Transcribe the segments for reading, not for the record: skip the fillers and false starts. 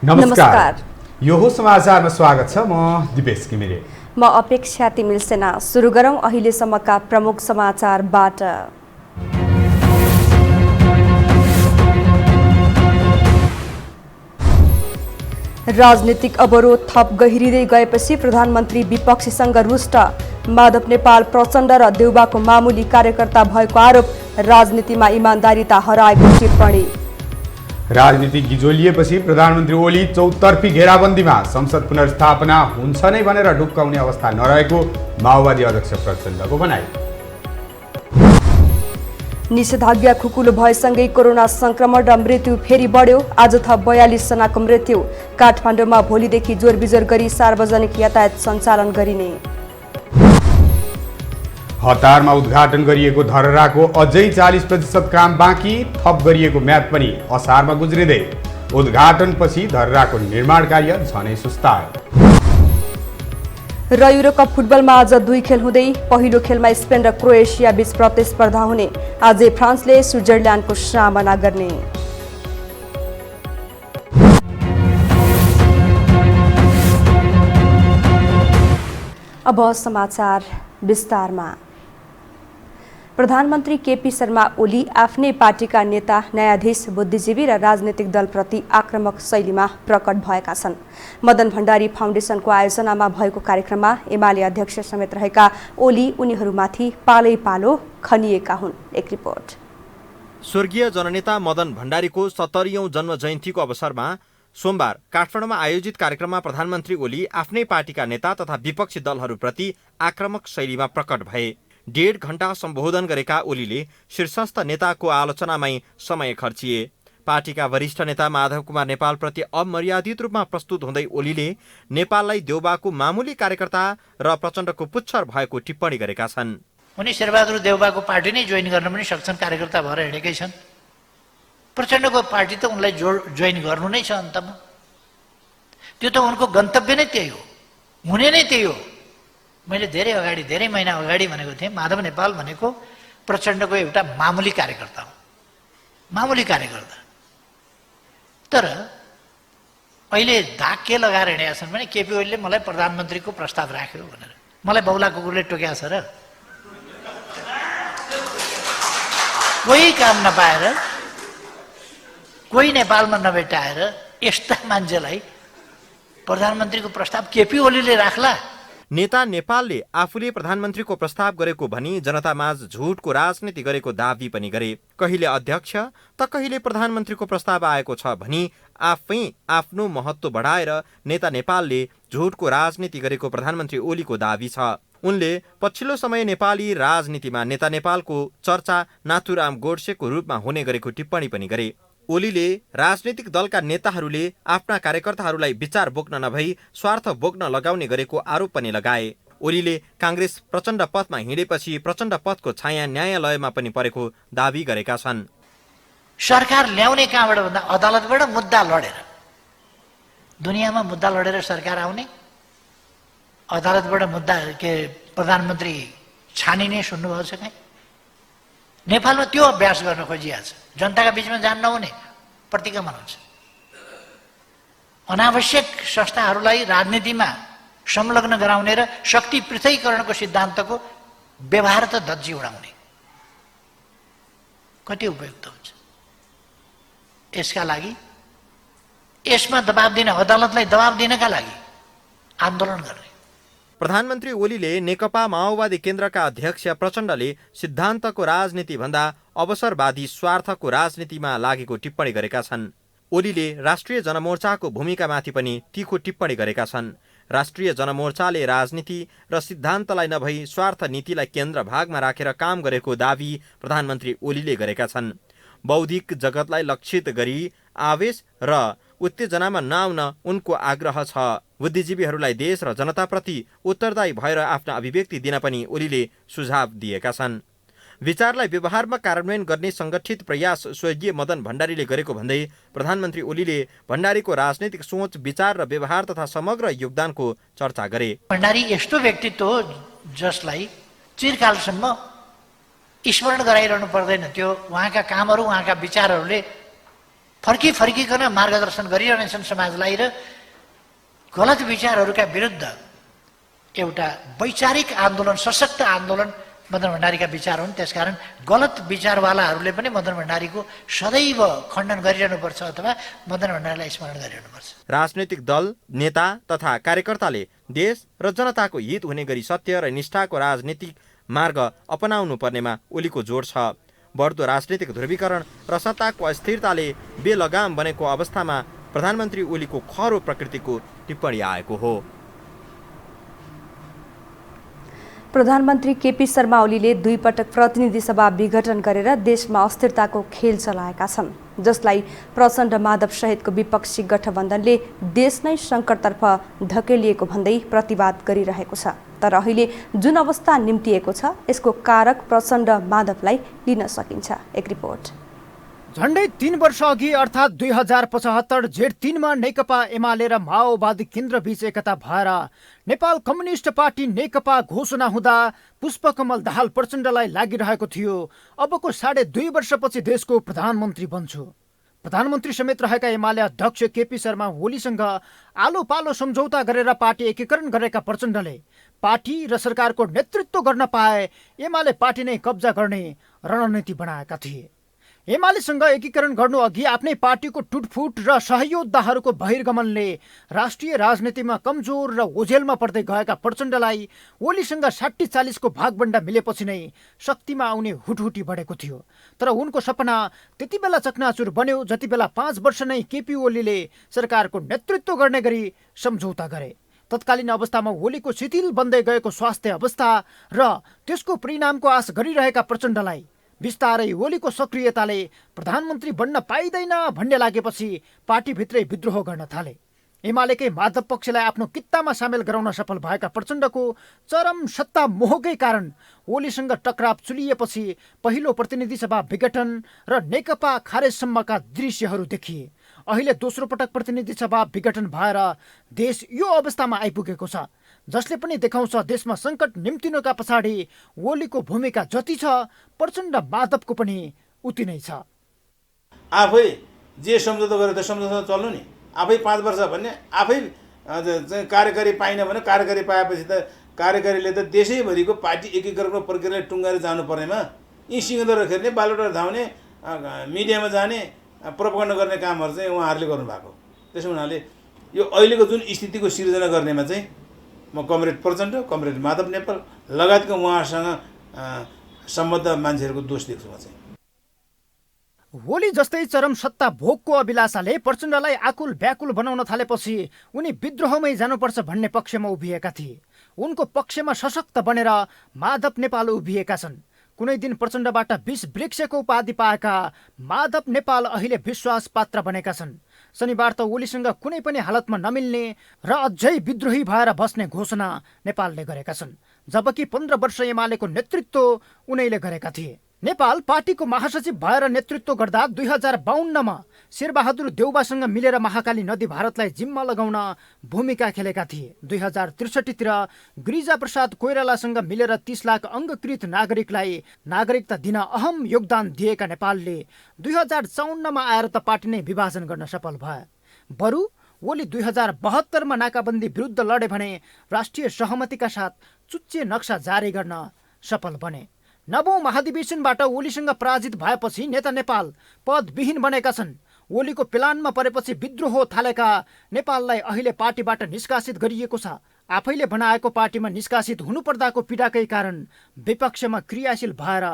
नमस्कार। यो हो समाचारमा स्वागत छ। म दिपेश घिमिरे। म अपेक्षा तिमिल सेना। सुरु गरौं अहिलेसम्मका प्रमुख समाचारबाट। राजनीतिक अवरोध थप गहिरिँदै गएपछि प्रधानमन्त्री विपक्षीसँग रुष्ट। माधव नेपाल प्रचण्ड र देउबाको मामुली कार्यकर्ता भएको आरोप। राजनीतिमा इमान्दारिता हराएको टिप्पणी। राजनीति गिजोलिएपछि प्रधानमन्त्री ओली चौतर्फी घेराबन्दीमा। संसद पुनर्स्थापना हुन्छ नै भनेर ढुक्काउने अवस्था नरहेको माओवादी अध्यक्ष प्रचण्डको भनाइ। निषेधाज्ञा खुकुलो भएसँगै कोरोना संक्रमण र मृत्यु फेरि बढ्यो। आज थप 42 जनाको मृत्यु। काठमाडौँमा भोलिदेखि जोरबिजोर गरी सार्वजनिक यातायात सञ्चालन गरिने। हतारमा उद्घाटन गरिएको धरहराको अझै 40% काम बाँकी। थप गरिएको म्याद पनि असारमा गुज्रिँदै। उद्घाटनपछि धरहराको निर्माण कार्य झनै सुस्तायो। र युरोकप फुटबलमा आज 2 खेल हुँदै। पहिलो खेलमा स्पेन र क्रोएसिया बीच प्रतिस्पर्धा हुने। आजै फ्रान्सले स्विजरल्यान्डको सामना गर्ने। अब समाचार विस्तारमा। प्रधानमन्त्री केपी शर्मा ओली आफ्नै पार्टीका नेता, न्यायाधीश, बुद्धिजीवी र राजनीतिक दलप्रति आक्रामक शैलीमा प्रकट भएका छन्। मदन भण्डारी फाउन्डेसनको आयोजनामा भएको कार्यक्रममा एमाले अध्यक्ष समेत रहेका ओली उनीहरूमाथि पालै पालो खनिएका हुन्। एक रिपोर्ट। स्वर्गीय जननेता मदन भण्डारीको 70औं जन्म जयन्तीको अवसरमा सोमबार काठमाडौँमा आयोजित कार्यक्रममा प्रधानमन्त्री ओली आफ्नै पार्टीका नेता तथा विपक्षी दलहरूप्रति आक्रामक शैलीमा प्रकट भए। 1.5 घण्टा सम्बोधन गरेका ओलीले शीर्षस्थ नेताको आलोचनामै समय खर्चिए। पार्टीका वरिष्ठ नेता माधव कुमार नेपालप्रति अमर्यादित रूपमा प्रस्तुत हुँदै ओलीले नेपाललाई देउबाको मामुली कार्यकर्ता र प्रचण्डको पुच्छर भएको टिप्पणी गरेका छन्। उनी शेरबहादुर देउबाको पार्टी नै जोइन गर्न पनि सक्छन्, कार्यकर्ता भएर हिँडेकै छन्। प्रचण्डको पार्टी त उनलाई जोइन गर्नु नै छ अन्तमा। त्यो त उनको गन्तव्य नै त्यही हो, हुने नै त्यही हो। मैले धेरै महिना अगाडि भनेको थिएँ, माधव नेपाल भनेको प्रचण्डको एउटा मामुली कार्यकर्ता हो, मामुली कार्यकर्ता। तर अहिले धाक के लगाएर हिँडेका छन् भने केपी ओलीले मलाई प्रधानमन्त्रीको प्रस्ताव राख्यो भनेर। मलाई बौला कुकुरले टोक्या छ र? कोही काम नपाएर, कोही नेपालमा नभेटाएर यस्ता मान्छेलाई प्रधानमन्त्रीको प्रस्ताव केपी ओलीले राख्ला? नेता नेपालले आफूले प्रधानमन्त्रीको प्रस्ताव गरेको भनी जनतामाझ झुटको राजनीति गरेको दाबी पनि गरे। कहिले अध्यक्ष त कहिले प्रधानमन्त्रीको प्रस्ताव आएको छ भनी आफै आफ्नो महत्त्व बढाएर नेता नेपालले झुटको राजनीति गरेको प्रधानमन्त्री ओलीको दाबी छ। उनले पछिल्लो समय नेपाली राजनीतिमा नेता नेपालको चर्चा नाथुराम गोडसेको रूपमा हुने गरेको टिप्पणी पनि गरे। ओलीले राजनीतिक दलका नेताहरूले आफ्ना कार्यकर्ताहरूलाई विचार बोक्न नभई स्वार्थ बोक्न लगाउने गरेको आरोप पनि लगाए। ओलीले काङ्ग्रेस प्रचण्ड पथमा हिँडेपछि प्रचण्ड पथको छाया न्यायालयमा पनि परेको दाबी गरेका छन्। सरकार ल्याउने कहाँबाट भन्दा अदालतबाट मुद्दा लडेर। दुनियाँमा मुद्दा लडेर सरकार आउने, अदालतबाट मुद्दा प्रधानमन्त्री छानिने सुन्नुभएको छ कहीँ? नेपालमा त्यो अभ्यास गर्न खोजिएको छ। जनताका बीचमा जान नहुने, प्रतिगमन हुन्छ। अनावश्यक संस्थाहरूलाई राजनीतिमा संलग्न गराउने र शक्ति पृथकीकरणको सिद्धान्तको व्यवहार त धज्जी उडाउने कति उपयुक्त हुन्छ? यसका लागि, यसमा दबाब दिन, अदालतलाई दबाब दिनका लागि आन्दोलन गर्ने। प्रधानमन्त्री ओलीले नेकपा माओवादी केन्द्रका अध्यक्ष प्रचण्डले सिद्धान्तको राजनीति भन्दा अवसरवादी स्वार्थको राजनीतिमा लागेको टिप्पणी गरेका छन्। ओलीले राष्ट्रिय जनमोर्चाको भूमिकामाथि पनि तीखो टिप्पणी गरेका छन्। राष्ट्रिय जनमोर्चाले राजनीति र सिद्धान्तलाई नभई स्वार्थ नीतिलाई केन्द्र भागमा राखेर काम गरेको दाबी प्रधानमन्त्री ओलीले गरेका छन्। बौद्धिक जगतलाई लक्षित गरी आवेश र उत्तेजनामा नआउन उनको आग्रह छ। बुद्धिजीवीहरूलाई देश र जनताप्रति उत्तरदायी भएर आफ्ना अभिव्यक्ति दिन पनि ओलीले सुझाव दिएका छन्। विचारलाई व्यवहारमा कार्यान्वयन गर्ने संगठित प्रयास स्वर्गीय मदन भण्डारीले गरेको भन्दै प्रधानमन्त्री ओलीले भण्डारीको राजनैतिक सोच, विचार र व्यवहार तथा समग्र योगदानको चर्चा गरे। भण्डारी यस्तो व्यक्तित्व हो जसलाई चिरकालसम्म स्मरण गराइरहनु पर्दैन। त्यो उहाँका कामहरू, उहाँका विचारहरूले फर्किकन मार्गदर्शन गरिरहनेछन् समाजलाई र गलत विचारहरूका विरुद्ध एउटा वैचारिक आन्दोलन, सशक्त आन्दोलन मदन भण्डारीका विचार हुन्। त्यसकारण गलत विचारवालाहरूले पनि मदन भण्डारीको सदैव खण्डन गरिरहनुपर्छ अथवा मदन भण्डारीलाई स्मरण गरिरहनुपर्छ। राजनैतिक दल, नेता तथा कार्यकर्ताले देश र जनताको हित हुने गरी सत्य र निष्ठाको राजनीतिक मार्ग अपनाउनु पर्नेमा ओलीको जोड छ। बढ्दो राजनीतिक ध्रुवीकरण र सत्ताको अस्थिरताले बेलगाम बनेको अवस्थामा प्रधानमन्त्री ओलीको खरो प्रकृतिको टिप्पणी आएको हो। प्रधानमन्त्री केपी शर्मा ओलीले 2 पटक प्रतिनिधि सभा विघटन गरेर देशमा अस्थिरताको खेल चलाएका छन्, जसलाई प्रचण्ड माधव सहितको विपक्षी गठबन्धनले देश नै सङ्कटतर्फ धकेलिएको भन्दै प्रतिवाद गरिरहेको छ। तर अहिले जुन अवस्था निम्तिएको छ यसको कारक प्रचण्ड माधवलाई लिन सकिन्छ। एक रिपोर्ट। झण्डै 3 वर्ष अघि अर्थात् 2075 जेठ 3 मा नेकपा एमाले र माओवादी केन्द्र बीच एकता भएर नेपाल कम्युनिस्ट पार्टी नेकपा घोषणा हुँदा पुष्पकमल दाहाल प्रचण्डलाई लागिरहेको थियो, अबको 2.5 वर्षपछि देशको प्रधानमन्त्री बन्छु। प्रधानमन्त्री समेत रहेका एमाले अध्यक्ष केपी शर्मा ओलीसँग आलो पालो सम्झौता गरेर पार्टी एकीकरण गरेका प्रचण्डले पार्टी र सरकारको नेतृत्व गर्न पाए एमाले पार्टी नै कब्जा गर्ने रणनीति बनाएका थिए। एमालेसँग एकीकरण गर्नु अघि आफ्नै पार्टीको टुटफुट र सहयोद्धाहरूको बहिर्गमनले राष्ट्रिय राजनीतिमा कमजोर र ओझेलमा पर्दै गएका प्रचण्डलाई ओलीसँग 60-40 को भागबण्डा मिलेपछि नै शक्तिमा आउने हुटहुटी बढेको थियो। तर उनको सपना त्यति बेला चकनाचुर बन्यो जति बेला 5 वर्ष नै केपी ओलीले सरकारको नेतृत्व गर्ने गरी सम्झौता गरे। तत्कालीन अवस्थामा ओलीको शिथिल बन्दै गएको स्वास्थ्य अवस्था र त्यसको परिणामको आश गरिरहेका प्रचण्डलाई बिस्तारै ओलीको सक्रियताले प्रधानमन्त्री बन्न पाइँदैन भन्ने लागेपछि पार्टीभित्रै विद्रोह गर्न थाले। एमालेकै माधव पक्षलाई आफ्नो कित्तामा सामेल गराउन सफल भएका प्रचण्डको चरम सत्ता मोहकै कारण ओलीसँग टकराव चुलिएपछि पहिलो प्रतिनिधि सभा विघटन र नेकपा खारेजसम्मका दृश्यहरू देखिए। अहिले दोस्रो पटक प्रतिनिधि सभा विघटन भएर देश यो अवस्थामा आइपुगेको छ, जसले पनि देखाउँछ देशमा सङ्कट निम्तिनुका पछाडि ओलीको भूमिका जति छ प्रचण्ड माधवको पनि उति नै छ। आफै जे सम्झौता गरेर त सम्झौता चल्नु नि, आफै 5 वर्ष भन्ने आफै कार्यकारी पाइन भने कार्यकारी पाएपछि त कार्यकारीले त देशैभरिको पार्टी एकीकरणको प्रक्रियालाई टुङ्गाएर जानुपर्नेमा यी सिंहदर खेल्ने, बालोटार धाउने, मिडियामा जाने, प्रोपागन्डा गर्ने कामहरू चाहिँ उहाँहरूले गर्नुभएको। त्यसो हुनाले यो अहिलेको जुन स्थितिको सिर्जना गर्नेमा चाहिँ म कमरेड प्रचण्ड, कमरेड माधव नेपाल लगायतका उहाँसँग सम्बद्ध मान्छेहरूको दोष देख्छु म चाहिँ। ओली जस्तै चरम सत्ता भोगको अभिलाषाले प्रचण्डलाई आकुल व्याकुल बनाउन थालेपछि उनी विद्रोहमै जानुपर्छ भन्ने पक्षमा उभिएका थिए। उनको पक्षमा सशक्त बनेर माधव नेपाल उभिएका छन्। कुनै दिन प्रचण्डबाट 20 वृक्षको उपाधि पाएका माधव नेपाल अहिले विश्वास पात्र बनेका छन्। शनिबार त ओलीसँग कुनै पनि हालतमा नमिल्ने र अझै विद्रोही भएर बस्ने घोषणा नेपालले गरेका छन्, जबकि 15 वर्ष एमालेको नेतृत्व उनैले गरेका थिए। नेपाल पार्टीको महासचिव भएर नेतृत्व गर्दा 2052 मा शेरबहादुर देउबासँग मिलेर महाकाली नदी भारतलाई जिम्मा लगाउन भूमिका खेलेका थिए। 2063 तिर गिरिजा प्रसाद कोइरालासँग मिलेर 30 लाख अङ्गकृत नागरिकलाई नागरिकता दिन अहम योगदान दिएका नेपालले 2054 मा आएर त पार्टी नै विभाजन गर्न सफल भए। बरु ओली 2072 मा नाकाबन्दी विरुद्ध लडे भने राष्ट्रिय सहमतिका साथ चुच्चे नक्सा जारी गर्न सफल बने। नवौं महाधिवेशनबाट ओलीसँग पराजित भएपछि नेता नेपाल पदविहीन बनेका छन्। ओलीको प्लानमा परेपछि विद्रोह थालेका नेपाललाई अहिले पार्टीबाट निष्कासित गरिएको छ। आफैले बनाएको पार्टीमा निष्कासित हुनुपर्दाको पीडाकै कारण विपक्षमा क्रियाशील भएर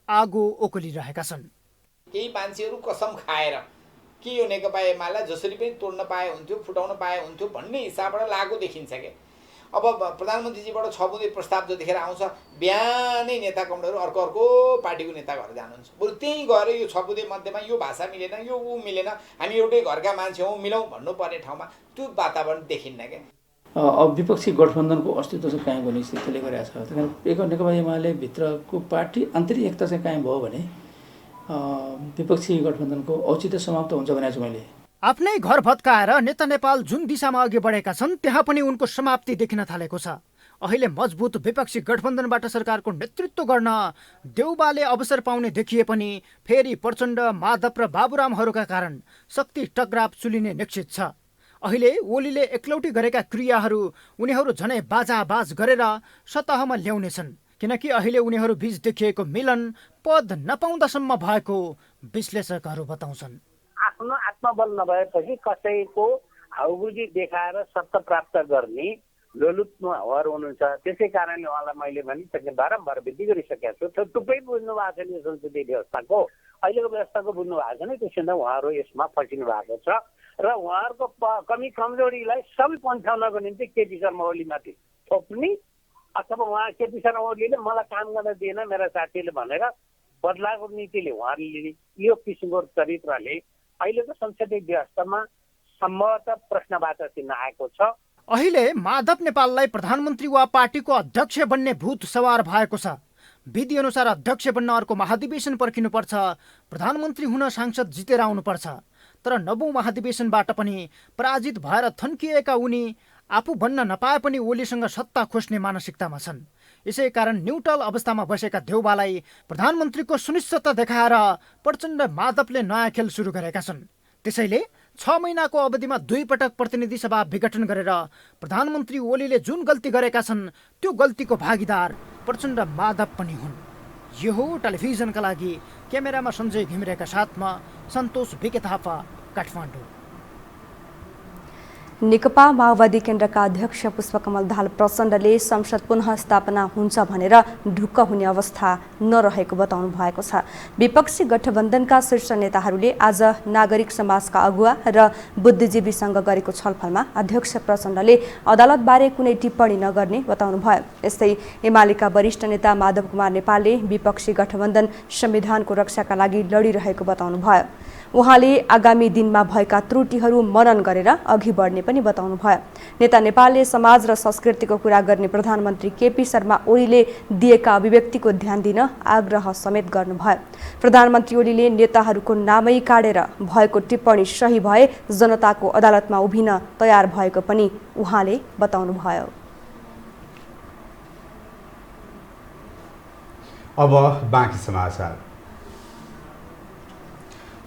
आगो ओकलिरहेका छन्। केही मान्छेहरू कसम खाएर कि यो नेकपा एमालेलाई जसरी पनि तोड्न पाए हुन्थ्यो, फुटाउन पाए हुन्थ्यो भन्ने हिसाबबाट लागु देखिन्छ के। अब प्रधानमन्त्रीजीबाट 6 बुँदे प्रस्ताव जतिखेर आउँछ बिहानै नेता कमरेडहरू अर्को पार्टीको नेता घर जानुहुन्छ। बरु त्यहीँ गएर यो 6 बुँदे मध्येमा यो भाषा मिलेन, यो ऊ मिलेन, हामी एउटै घरका मान्छे हौँ, मिलाउँ भन्नुपर्ने ठाउँमा त्यो वातावरण देखिन्न क्या। अब विपक्षी गठबन्धनको अस्तित्व चाहिँ कायम गर्ने स्थितिले गरेको छ। त्यही नेकपा एमाले भित्रको पार्टी आन्तरिक एकता चाहिँ कायम भयो भने विपक्षी गठबन्धनको औचित्य समाप्त हुन्छ भनेको छु मैले। आफ्नै घर भत्काएर नेता नेपाल जुन दिशामा अघि बढेका छन् त्यहाँ पनि उनको समाप्ति देखिन थालेको छ। अहिले मजबुत विपक्षी गठबन्धनबाट सरकारको नेतृत्व गर्न देउबाले अवसर पाउने देखिए पनि फेरि प्रचण्ड, माधव र बाबुरामहरूका कारण शक्ति टकराव चुलिने निश्चित छ। अहिले ओलीले एकलौटी गरेका क्रियाहरू उनीहरू झनै बाजाबाज गरेर सतहमा ल्याउनेछन्, किनकि अहिले उनीहरू बीच देखिएको मिलन पद नपाउँदासम्म भएको विश्लेषकहरू बताउँछन्। आफ्नो आत्मबल नभएपछि कसैको हाउबुजी देखाएर सत्ता प्राप्त गर्ने लोलुपमा हर हुनुहुन्छ। त्यसै कारणले उहाँलाई मैले भनिसकेँ, बारम्बार विधि गरिसकेको छु। टुप्पै बुझ्नु भएको छैन यो संसदीय व्यवस्थाको, अहिलेको व्यवस्थाको बुझ्नु भएको छैन। त्यसैले उहाँहरू यसमा फसिनु भएको छ र उहाँहरूको कमी कमजोरीलाई सबै पन्छाउनको निम्ति केपी शर्मा ओलीमाथि थोप्ने अथवा उहाँ केपी शर्मा ओलीले मलाई काम गर्न दिएन मेरा साथीले भनेर बदलाको नीतिले उहाँले लिने यो किसिमको चरित्रले अहिलेको संसदीय व्यवस्थामा सम्भवतः प्रश्नवाचक चिन्ह आएको छ। अहिले माधव नेपाललाई प्रधानमन्त्री वा पार्टीको अध्यक्ष बन्ने भूत सवार भएको छ। विधि अनुसार अध्यक्ष बन्न अर्को महाधिवेशन पर्खिनुपर्छ, प्रधानमन्त्री हुन सांसद जितेर आउनुपर्छ। तर नवौं महाधिवेशनबाट पनि पराजित भएर थन्किएका उनी आफू बन्न नपाए पनि ओलीसँग सत्ता खोज्ने मानसिकतामा छन्। यसै कारण न्युट्रल अवस्थामा बसेका देउबालाई प्रधानमन्त्रीको सुनिश्चितता देखाएर प्रचण्ड, माधवले नयाँ खेल सुरु गरेका छन्। त्यसैले 6 महिनाको अवधिमा 2 पटक प्रतिनिधि सभा विघटन गरेर प्रधानमन्त्री ओलीले जुन गल्ती गरेका छन् त्यो गल्तीको भागीदार प्रचण्ड, माधव पनि हुन्। यो हो टेलिभिजनका लागि क्यामेरामा सञ्जय घिमिरेका साथमा सन्तोष बिके थापा, काठमाडौँ। नेकपा माओवादी केन्द्रका अध्यक्ष पुष्पकमल दाहाल प्रचण्डले संसद पुनः स्थापना हुन्छ भनेर ढुक्क हुने अवस्था नरहेको बताउनु भएको छ। विपक्षी गठबन्धनका शीर्ष नेताहरूले आज नागरिक समाजका अगुवा र बुद्धिजीवीसँग गरेको छलफलमा अध्यक्ष प्रचण्डले अदालतबारे कुनै टिप्पणी नगर्ने बताउनु भयो। यस्तै एमालेका वरिष्ठ नेता माधव कुमार नेपालले विपक्षी गठबन्धन संविधानको रक्षाका लागि लडिरहेको बताउनु भयो। उहाँले आगामी दिनमा भएका त्रुटिहरू मनन गरेर अघि बढ्ने पनि बताउनु भयो। नेता नेपालले समाज र संस्कृतिको कुरा गर्ने प्रधानमन्त्री केपी शर्मा ओलीले दिएका अभिव्यक्तिको ध्यान दिन आग्रह समेत गर्नुभयो। प्रधानमन्त्री ओलीले नेताहरूको नामै काटेर भएको टिप्पणी सही भए जनताको अदालतमा उभिन तयार भएको पनि उहाँले बताउनु भयो। अब बाँकी समाचार।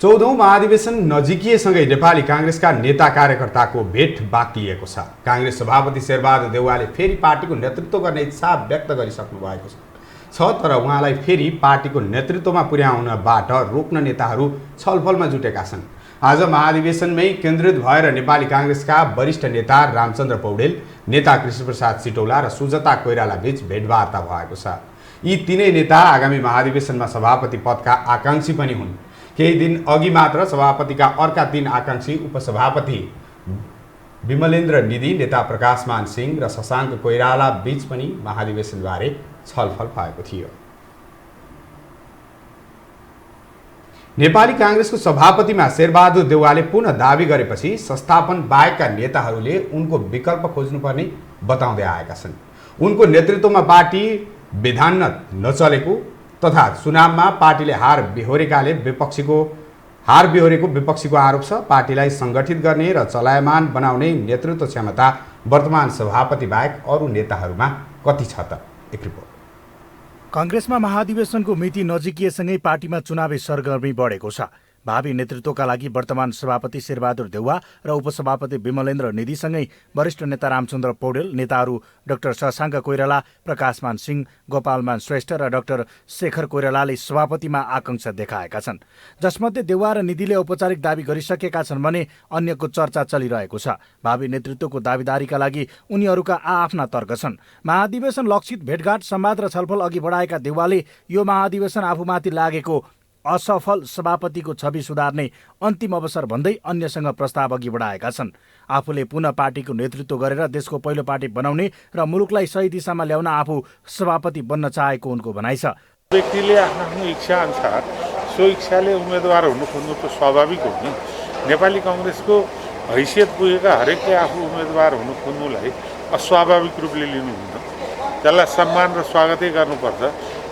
14औं महाधिवेशन नजिकिएसँगै नेपाली कांग्रेसका नेता कार्यकर्ताको भेट बाँकिएको छ। कांग्रेस सभापति शेरबहादुर देउवाले फेरि पार्टीको नेतृत्व गर्ने इच्छा व्यक्त गरिसक्नु भएको छ, तर उहाँलाई फेरि पार्टीको नेतृत्वमा पुर्याउनबाट रोक्न नेताहरू छलफलमा जुटेका छन्। आज महाधिवेशनमै केन्द्रित भएर नेपाली कांग्रेसका वरिष्ठ नेता रामचन्द्र पौडेल, नेता कृष्णप्रसाद सिटौला र सुजता कोइराला बीच भेटवार्ता भएको छ। यी तीनै नेता आगामी महाधिवेशनमा सभापति पदका आकांक्षी पनि हुन्। केही दिन अघि मात्र सभापतिका अर्का 3 आकांक्षी उपसभापति विमलेन्द्र निधि, नेता प्रकाशमान सिंह र शशाङ्क कोइराला बीच पनि महाधिवेशनबारे छलफल भएको थियो। नेपाली कांग्रेसको सभापतिमा शेरबहादुर देउवाले पुनः दावी गरेपछि संस्थापन बाहेकका नेताहरूले उनको विकल्प खोज्नुपर्ने बताउँदै आएका छन्। उनको नेतृत्वमा पार्टी विधान नचलेको तथा चुनावमा पार्टीले हार बिहोरेको विपक्षीको आरोप छ। पार्टीलाई संगठित गर्ने र चलायमान बनाउने नेतृत्व क्षमता वर्तमान सभापति बाहेक अरू नेताहरूमा कति छ त? एक रिपोर्ट। कांग्रेसमा महाधिवेशनको मिति नजिकिएसँगै पार्टीमा चुनावी सरगर्मी बढेको छ। भावी नेतृत्वका लागि वर्तमान सभापति शेरबहादुर देउवा र उपसभापति विमलेन्द्र निधिसँगै वरिष्ठ नेता रामचन्द्र पौडेल, नेताहरू डाक्टर शशाङ्क कोइराला, प्रकाशमान सिंह, गोपालमान श्रेष्ठ र डाक्टर शेखर कोइरालाले सभापतिमा आकांक्षा देखाएका छन्, जसमध्ये देउवा र निधिले औपचारिक दावी गरिसकेका छन् भने अन्यको चर्चा चलिरहेको छ। भावी नेतृत्वको दावीदारीका लागि उनीहरूका आआफ्ना तर्क छन्। महाधिवेशन लक्षित भेटघाट, संवाद र छलफल अघि बढाएका देउवाले यो महाधिवेशन आफूमाथि लागेको असफल सभापतिको छवि सुधार्ने अन्तिम अवसर भन्दै अन्यसँग प्रस्ताव अघि बढाएका छन्। आफूले पुनः पार्टीको नेतृत्व गरेर देशको पहिलो पार्टी बनाउने र मुलुकलाई सही दिशामा ल्याउन आफू सभापति बन्न चाहेको उनको भनाइ छ। व्यक्तिले आफ्नो इच्छा अनुसार सो इच्छाले उम्मेदवार हुनु खोज्नु त स्वाभाविक हो नि। नेपाली कांग्रेसको हैसियत पुगेका हरेकले आफू उम्मेदवार हुनु खोज्नुलाई अस्वाभाविक रूपले लिनुहुन्न। त्यसलाई सम्मान र स्वागतै गर्नुपर्छ।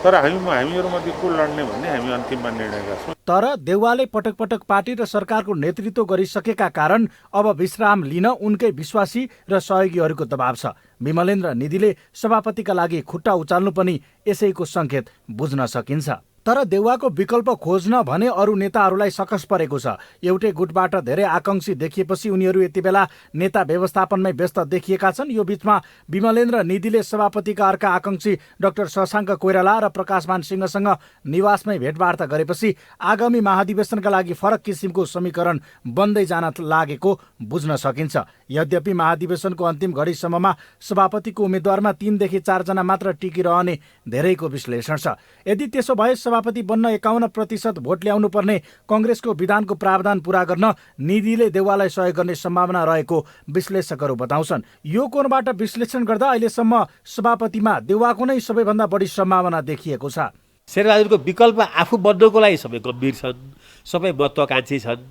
तर हामीहरूमध्ये को लड्ने भन्ने हामी अन्तिममा निर्णय गर्छौँ। तर देउवाले पटक पटक पार्टी र सरकारको नेतृत्व गरिसकेका कारण अब विश्राम लिन उनकै विश्वासी र सहयोगीहरूको दबाव छ। विमलेन्द्र निधिले सभापतिका लागि खुट्टा उचाल्नु पनि यसैको सङ्केत बुझ्न सकिन्छ। तर देउवाको विकल्प खोज्न भने अरू नेताहरूलाई सकस परेको छ। एउटै गुटबाट धेरै आकांक्षी देखिएपछि उनीहरू यति बेला नेता व्यवस्थापनमै व्यस्त देखिएका छन्। यो बीचमा विमलेन्द्र निधिले सभापतिका अर्का आकांक्षी डाक्टर शशाङ्क कोइराला र प्रकाशमान सिंहसँग निवासमै भेटवार्ता गरेपछि आगामी महाधिवेशनका लागि फरक किसिमको समीकरण बन्दै जान लागेको बुझ्न सकिन्छ। यद्यपि महाधिवेशनको अन्तिम घडीसम्ममा सभापतिको उम्मेद्वारमा 3 देखि 4 जना मात्र टिकिरहने धेरैको विश्लेषण छ। यदि त्यसो भए सभापति बन्न 51% भोट ल्याउनु पर्ने कङ्ग्रेसको विधानको प्रावधान पूरा गर्न निधिले देउवालाई सहयोग गर्ने सम्भावना रहेको विश्लेषकहरू बताउँछन्। यो कोणबाट विश्लेषण गर्दा अहिलेसम्म सभापतिमा देउवाको नै सबैभन्दा बढी सम्भावना देखिएको छ। शेरबहादुरको विकल्प आफू बन्नको लागि सबै गम्भीर छन्, सबै महत्त्वाकांक्षी छन्।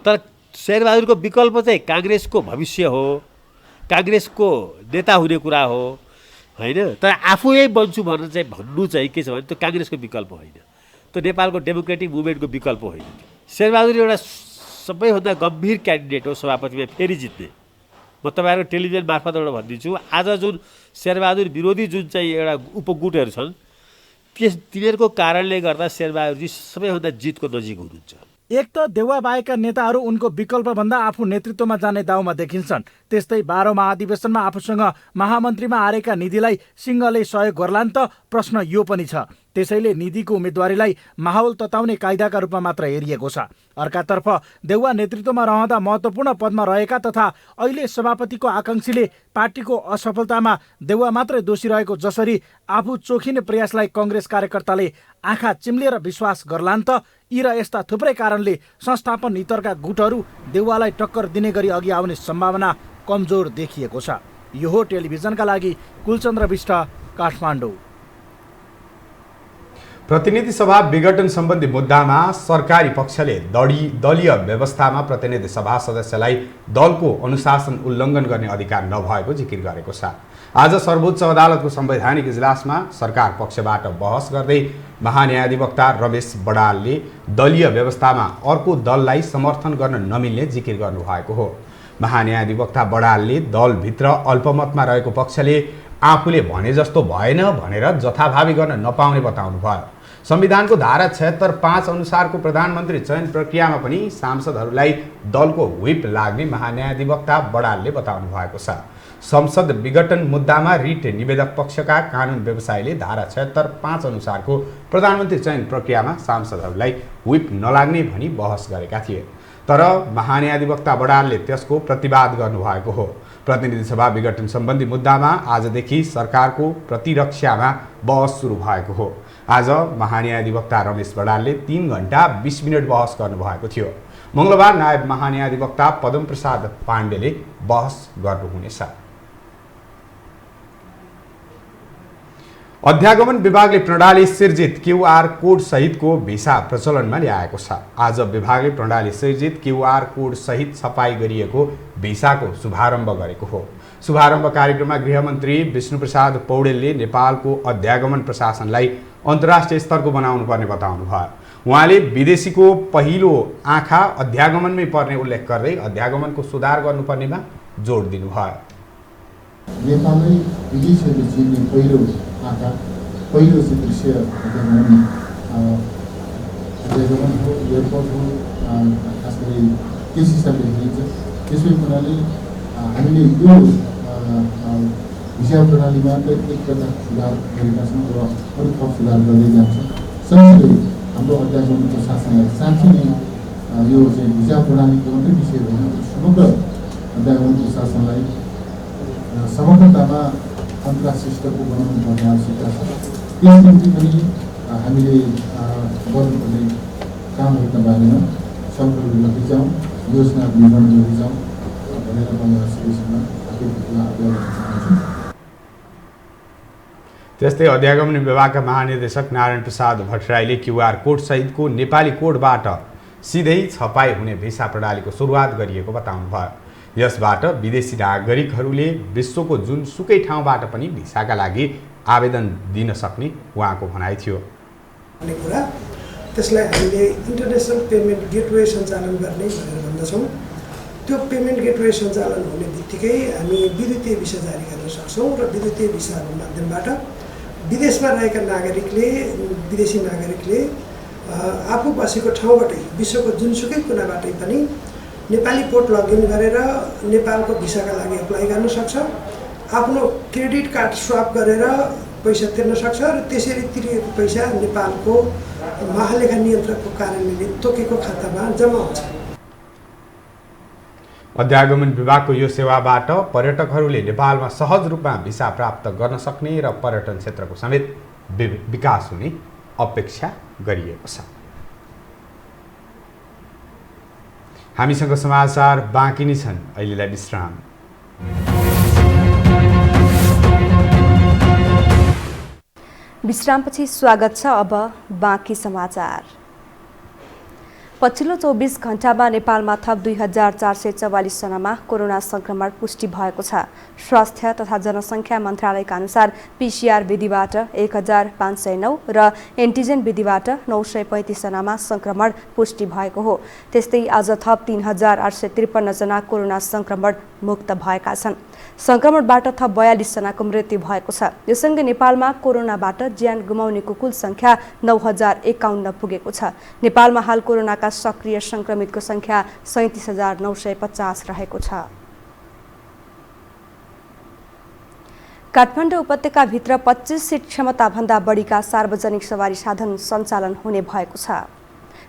तर शेरबहादुरको विकल्प चाहिँ काङ्ग्रेसको भविष्य हो, काङ्ग्रेसको नेता हुने कुरा हो होइन। तर आफू यही बन्छु भन्नु चाहिँ के छ भने त्यो काङ्ग्रेसको विकल्प होइन, त्यो नेपालको डेमोक्रेटिक मुभमेन्टको विकल्प होइन। शेरबहादुर एउटा सबैभन्दा गम्भीर क्यान्डिडेट हो सभापतिमा फेरि जित्ने। म तपाईँहरूको टेलिभिजन मार्फतबाट भनिदिन्छु, आज जुन शेरबहादुर विरोधी जुन चाहिँ एउटा उपगुटहरू छन् तिनीहरूको कारणले गर्दा शेरबहादुरजी सबैभन्दा जितको नजिक हुनुहुन्छ। एक त देउवा बाहेकका नेताहरू उनको विकल्पभन्दा आफू नेतृत्वमा जाने दाउमा देखिन्छन्। त्यस्तै 12औं महाधिवेशनमा आफूसँग महामन्त्रीमा हारेका निधिलाई सिंहले सहयोग गर्लान् त प्रश्न यो पनि छ। त्यसैले निधिको उम्मेदवारीलाई माहौल तताउने कायदाका रूपमा मात्र हेरिएको छ। अर्कातर्फ देउवा नेतृत्वमा रहँदा महत्त्वपूर्ण पदमा रहेका तथा अहिले सभापतिको आकांक्षीले पार्टीको असफलतामा देउवा मात्रै दोषी रहेको जसरी आफू चोखिने प्रयासलाई कङ्ग्रेस कार्यकर्ताले आँखा चिम्लिएर विश्वास गर्लान् त यी र यस्ता थुप्रै कारणले संस्थापन इतरका गुटहरू देउवालाई टक्कर दिने गरी अघि आउने सम्भावना कमजोर देखिएको छ। यो हो टेलिभिजनका लागि कुलचन्द्र विष्ट, काठमाडौँ। प्रतिनिधि सभा विघटन सम्बन्धी मुद्दामा सरकारी पक्षले दलीय व्यवस्थामा प्रतिनिधि सभा सदस्यलाई दलको अनुशासन उल्लङ्घन गर्ने अधिकार नभएको जिकिर गरेको छ। आज सर्वोच्च अदालतको संवैधानिक इजलासमा सरकार पक्षबाट बहस गर्दै महान्यायाधिवक्ता रमेश बडालले दलीय व्यवस्थामा अर्को दललाई समर्थन गर्न नमिल्ने जिकिर गर्नुभएको हो। महान्यायाधिवक्ता बडालले दलभित्र अल्पमतमा रहेको पक्षले आफूले भने जस्तो भएन भनेर जथाभावी गर्न नपाउने बताउनु भयो। संविधानको धारा 76(5) अनुसारको प्रधानमन्त्री चयन प्रक्रियामा पनि सांसदहरूलाई दलको व्हिप लाग्ने महान्यायाधिवक्ता बडालले बताउनु भएको छ। संसद विघटन मुद्दामा रिट निवेदक पक्षका कानुन व्यवसायीले धारा 76(5) अनुसारको प्रधानमन्त्री चयन प्रक्रियामा सांसदहरूलाई व्हिप नलाग्ने भनी बहस गरेका थिए। तर महान्यायाधिवक्ता बडालले त्यसको प्रतिवाद गर्नुभएको हो। प्रतिनिधि सभा विघटन सम्बन्धी मुद्दामा आजदेखि सरकारको प्रतिरक्षामा बहस सुरु भएको हो। आज महान्यायाधिवक्ता रमेश बडालले 3 घण्टा 20 मिनट बहस गर्नुभएको थियो। मङ्गलबार नायब महान्यायाधिवक्ता पदमप्रसाद पाण्डेले बहस गर्नुहुनेछ। अध्यागमन विभागले प्रणाली सिर्जित क्यूआर कोड सहितको भिसा प्रचलनमा ल्याएको छ। आज विभागले प्रणाली सिर्जित क्यूआर कोड सहित छपाई गरिएको भिसाको शुभारम्भ गरेको हो। शुभारम्भ कार्यक्रममा गृहमन्त्री विष्णुप्रसाद पौडेलले नेपालको अध्यागमन प्रशासनलाई अन्तर्राष्ट्रिय स्तरको बनाउनु पर्ने बताउनु भयो। उहाँले विदेशीको पहिलो आँखा अध्यागमनमै पर्ने उल्लेख गर्दै अध्यागमनको सुधार गर्नुपर्नेमा जोड दिनुभयो। नेपालमै विदेशीहरूले चिन्ने पहिलो आँखा, पहिलो चाहिँ दृश्य अध्यागमन हो, एयरपोर्ट हो, खास गरी त्यस हिसाबले हेरिन्छ। त्यसै हुनाले हामीले यो भिसा प्रणालीमा एक प्रकार सुधार गरेका छौँ र अरू थप सुधार गर्दै जान्छौँ। सँगसँगै हाम्रो अध्यागमन प्रशासनलाई साँच्चै नै यो चाहिँ भिसा प्रणालीको मात्रै विषय होइन, समग्र अध्यागमन प्रशासनलाई समग्रतामा अन्तर्राष्ट्रिय स्तरको बनाउनु पर्ने आवश्यकता छ। त्यस निम्ति पनि हामीले गर्नुपर्ने कामहरूका बारेमा सबैहरू लगिजाउँ, योजना निर्माण गरिजाउँ भनेर म सबैसँग त्यस्तै अध्यागमन विभागका महानिर्देशक नारायण प्रसाद भट्टराईले क्यूआर कोड सहितको नेपाली कोडबाट सिधै छपाई हुने भिसा प्रणालीको सुरुवात गरिएको बताउनु भयो। यसबाट विदेशी नागरिकहरूले विश्वको जुनसुकै ठाउँबाट पनि भिसाका लागि आवेदन दिन सक्ने उहाँको भनाइ थियो। त्यसलाई हामीले इन्टरनेसनल पेमेन्ट गेटवे सञ्चालन गर्ने भनेर भन्दछौँ। त्यो पेमेन्ट गेटवे सञ्चालन हुने बित्तिकै हामी विद्युतीय भिसा जारी गर्न सक्छौँ र विद्युतीय भिसाको माध्यमबाट विदेशमा रहेका विदेशी नागरिकले आफू बसेको ठाउँबाटै विश्वको जुनसुकै कुनाबाटै पनि नेपाली पोर्ट लगइन गरेर नेपालको भिसाका लागि एप्लाई गर्न सक्छ। आफ्नो क्रेडिट कार्ड स्वाप गरेर पैसा तिर्न सक्छ र त्यसरी तिरिएको पैसा नेपालको महालेखा नियन्त्रकको कार्यालयले तोकेको खातामा जम्मा हुन्छ। अध्यागमन विभागको यो सेवाबाट पर्यटकहरूले नेपालमा सहज रूपमा भिसा प्राप्त गर्न सक्ने र पर्यटन क्षेत्रको समेत विकास हुने अपेक्षा गरिएको छ। हामीसँग समाचार बाँकी नै छन्, अहिलेलाई विश्राम। विश्रामपछि स्वागत छ। अब बाँकी समाचार। पछिल्लो 24 घण्टामा नेपालमा थप 2444 जनामा कोरोना संक्रमण पुष्टि भएको छ। स्वास्थ्य तथा जनसङ्ख्या मन्त्रालयका अनुसार पीसीआर विधिबाट 1509 र एन्टिजेन विधिबाट 935 जनामा संक्रमण पुष्टि भएको हो। त्यस्तै आज थप 3853 जना कोरोना संक्रमण मुक्त भएका छन्। संक्रमणबाट थप 42 जनाको मृत्यु भएको छ। यससँगै नेपालमा कोरोनाबाट ज्यान गुमाउनेको कुल संख्या 9051 पुगेको छ। नेपालमा हाल कोरोनाका सक्रिय संक्रमितको संख्या 37950 रहेको छ। काठमाडौँ उपत्यकाभित्र 25 सिट क्षमताभन्दा बढीका सार्वजनिक सवारी साधन सञ्चालन हुने भएको छ।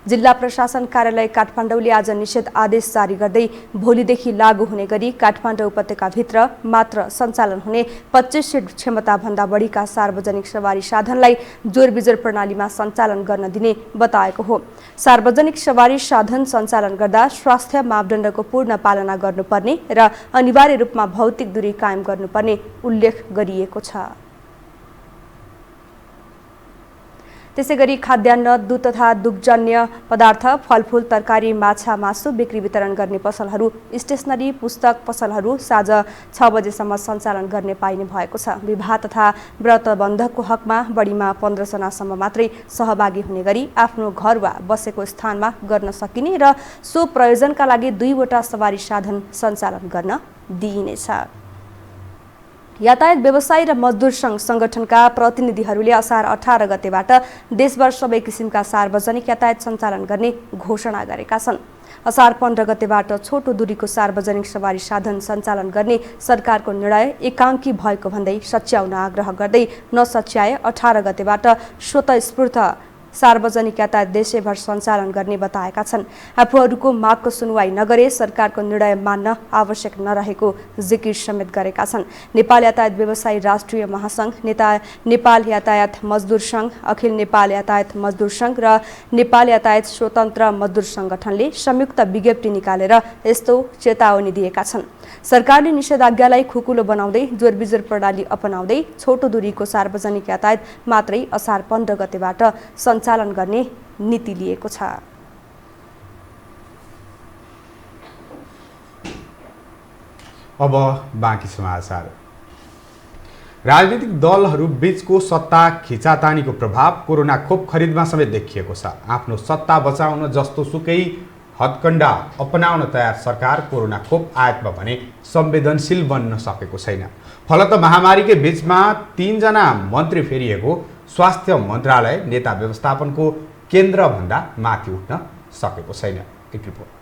जिल्ला प्रशासन कार्यालय काठमाडौँले आज निषेध आदेश जारी गर्दै भोलिदेखि लागू हुने गरी काठमाडौँ उपत्यकाभित्र मात्र सञ्चालन हुने 25 सिट क्षमताभन्दा बढीका सार्वजनिक सवारी साधनलाई जोरबिजोर प्रणालीमा सञ्चालन गर्न दिने बताएको हो। सार्वजनिक सवारी साधन सञ्चालन गर्दा स्वास्थ्य मापदण्डको पूर्ण पालना गर्नुपर्ने र अनिवार्य रूपमा भौतिक दूरी कायम गर्नुपर्ने उल्लेख गरिएको छ। त्यसैगरी खाद्यान्न, दूध तथा दुग्धजन्य पदार्थ, फलफूल, तरकारी, माछा, मासु बिक्री वितरण गर्ने पसलहरू, स्टेसनरी, पुस्तक पसलहरू साँझ 6 बजेसम्म सञ्चालन गर्ने पाइने भएको छ। विवाह तथा व्रतबन्धको हकमा बढीमा 15 जनासम्म मात्रै सहभागी हुने गरी आफ्नो घर वा बसेको स्थानमा गर्न सकिने र सो प्रयोजनका लागि 2 वटा सवारी साधन सञ्चालन गर्न दिइनेछ। यातायात व्यवसायी र मजदुर सङ्घ संगठनका प्रतिनिधिहरूले असार 18 गतेबाट देशभर सबै किसिमका सार्वजनिक यातायात सञ्चालन गर्ने घोषणा गरेका छन्। असार 15 गतेबाट छोटो दूरीको सार्वजनिक सवारी साधन सञ्चालन गर्ने सरकारको निर्णय एकाङ्की भएको भन्दै सच्याउन आग्रह गर्दै नसच्याए 18 गतेबाट स्वतःस्फूर्त सार्वजनिक यातायात देशैभर सञ्चालन गर्ने बताएका छन्। आफूहरूको मागको सुनवाई नगरे सरकारको निर्णय मान्न आवश्यक नरहेको जिकिर समेत गरेका छन्। नेपाल यातायात व्यवसायी राष्ट्रिय महासंघ, नेपाल यातायात मजदुर सङ्घ, अखिल नेपाल यातायात मजदुर सङ्घ र नेपाल यातायात स्वतन्त्र मजदुर सङ्गठनले संयुक्त विज्ञप्ति निकालेर यस्तो चेतावनी दिएका छन्। सरकारले निषेधाज्ञालाई खुकुलो बनाउँदै जोरबिजोर प्रणाली अपनाउँदै छोटो दूरीको सार्वजनिक यातायात मात्रै असार 15 गतेबाट सञ्चालन गर्ने नीति लिएको छ। अब बाँकी समाचार। राजनीतिक दलहरू बीचको सत्ता खिचातानीको प्रभाव कोरोना खोप खरिदमा समेत देखिएको छ। आफ्नो सत्ता बचाउन जस्तो सुकै हत्कण्डा अपनाउन तयार सरकार कोरोना खोप आयातमा भने संवेदनशील बन्न सकेको छैन। फलत महामारीकै बीचमा 3 जना मन्त्री फेरिएको स्वास्थ्य मन्त्रालय नेता व्यवस्थापनको केन्द्रभन्दा माथि उठ्न सकेको छैन। एक रिपोर्ट।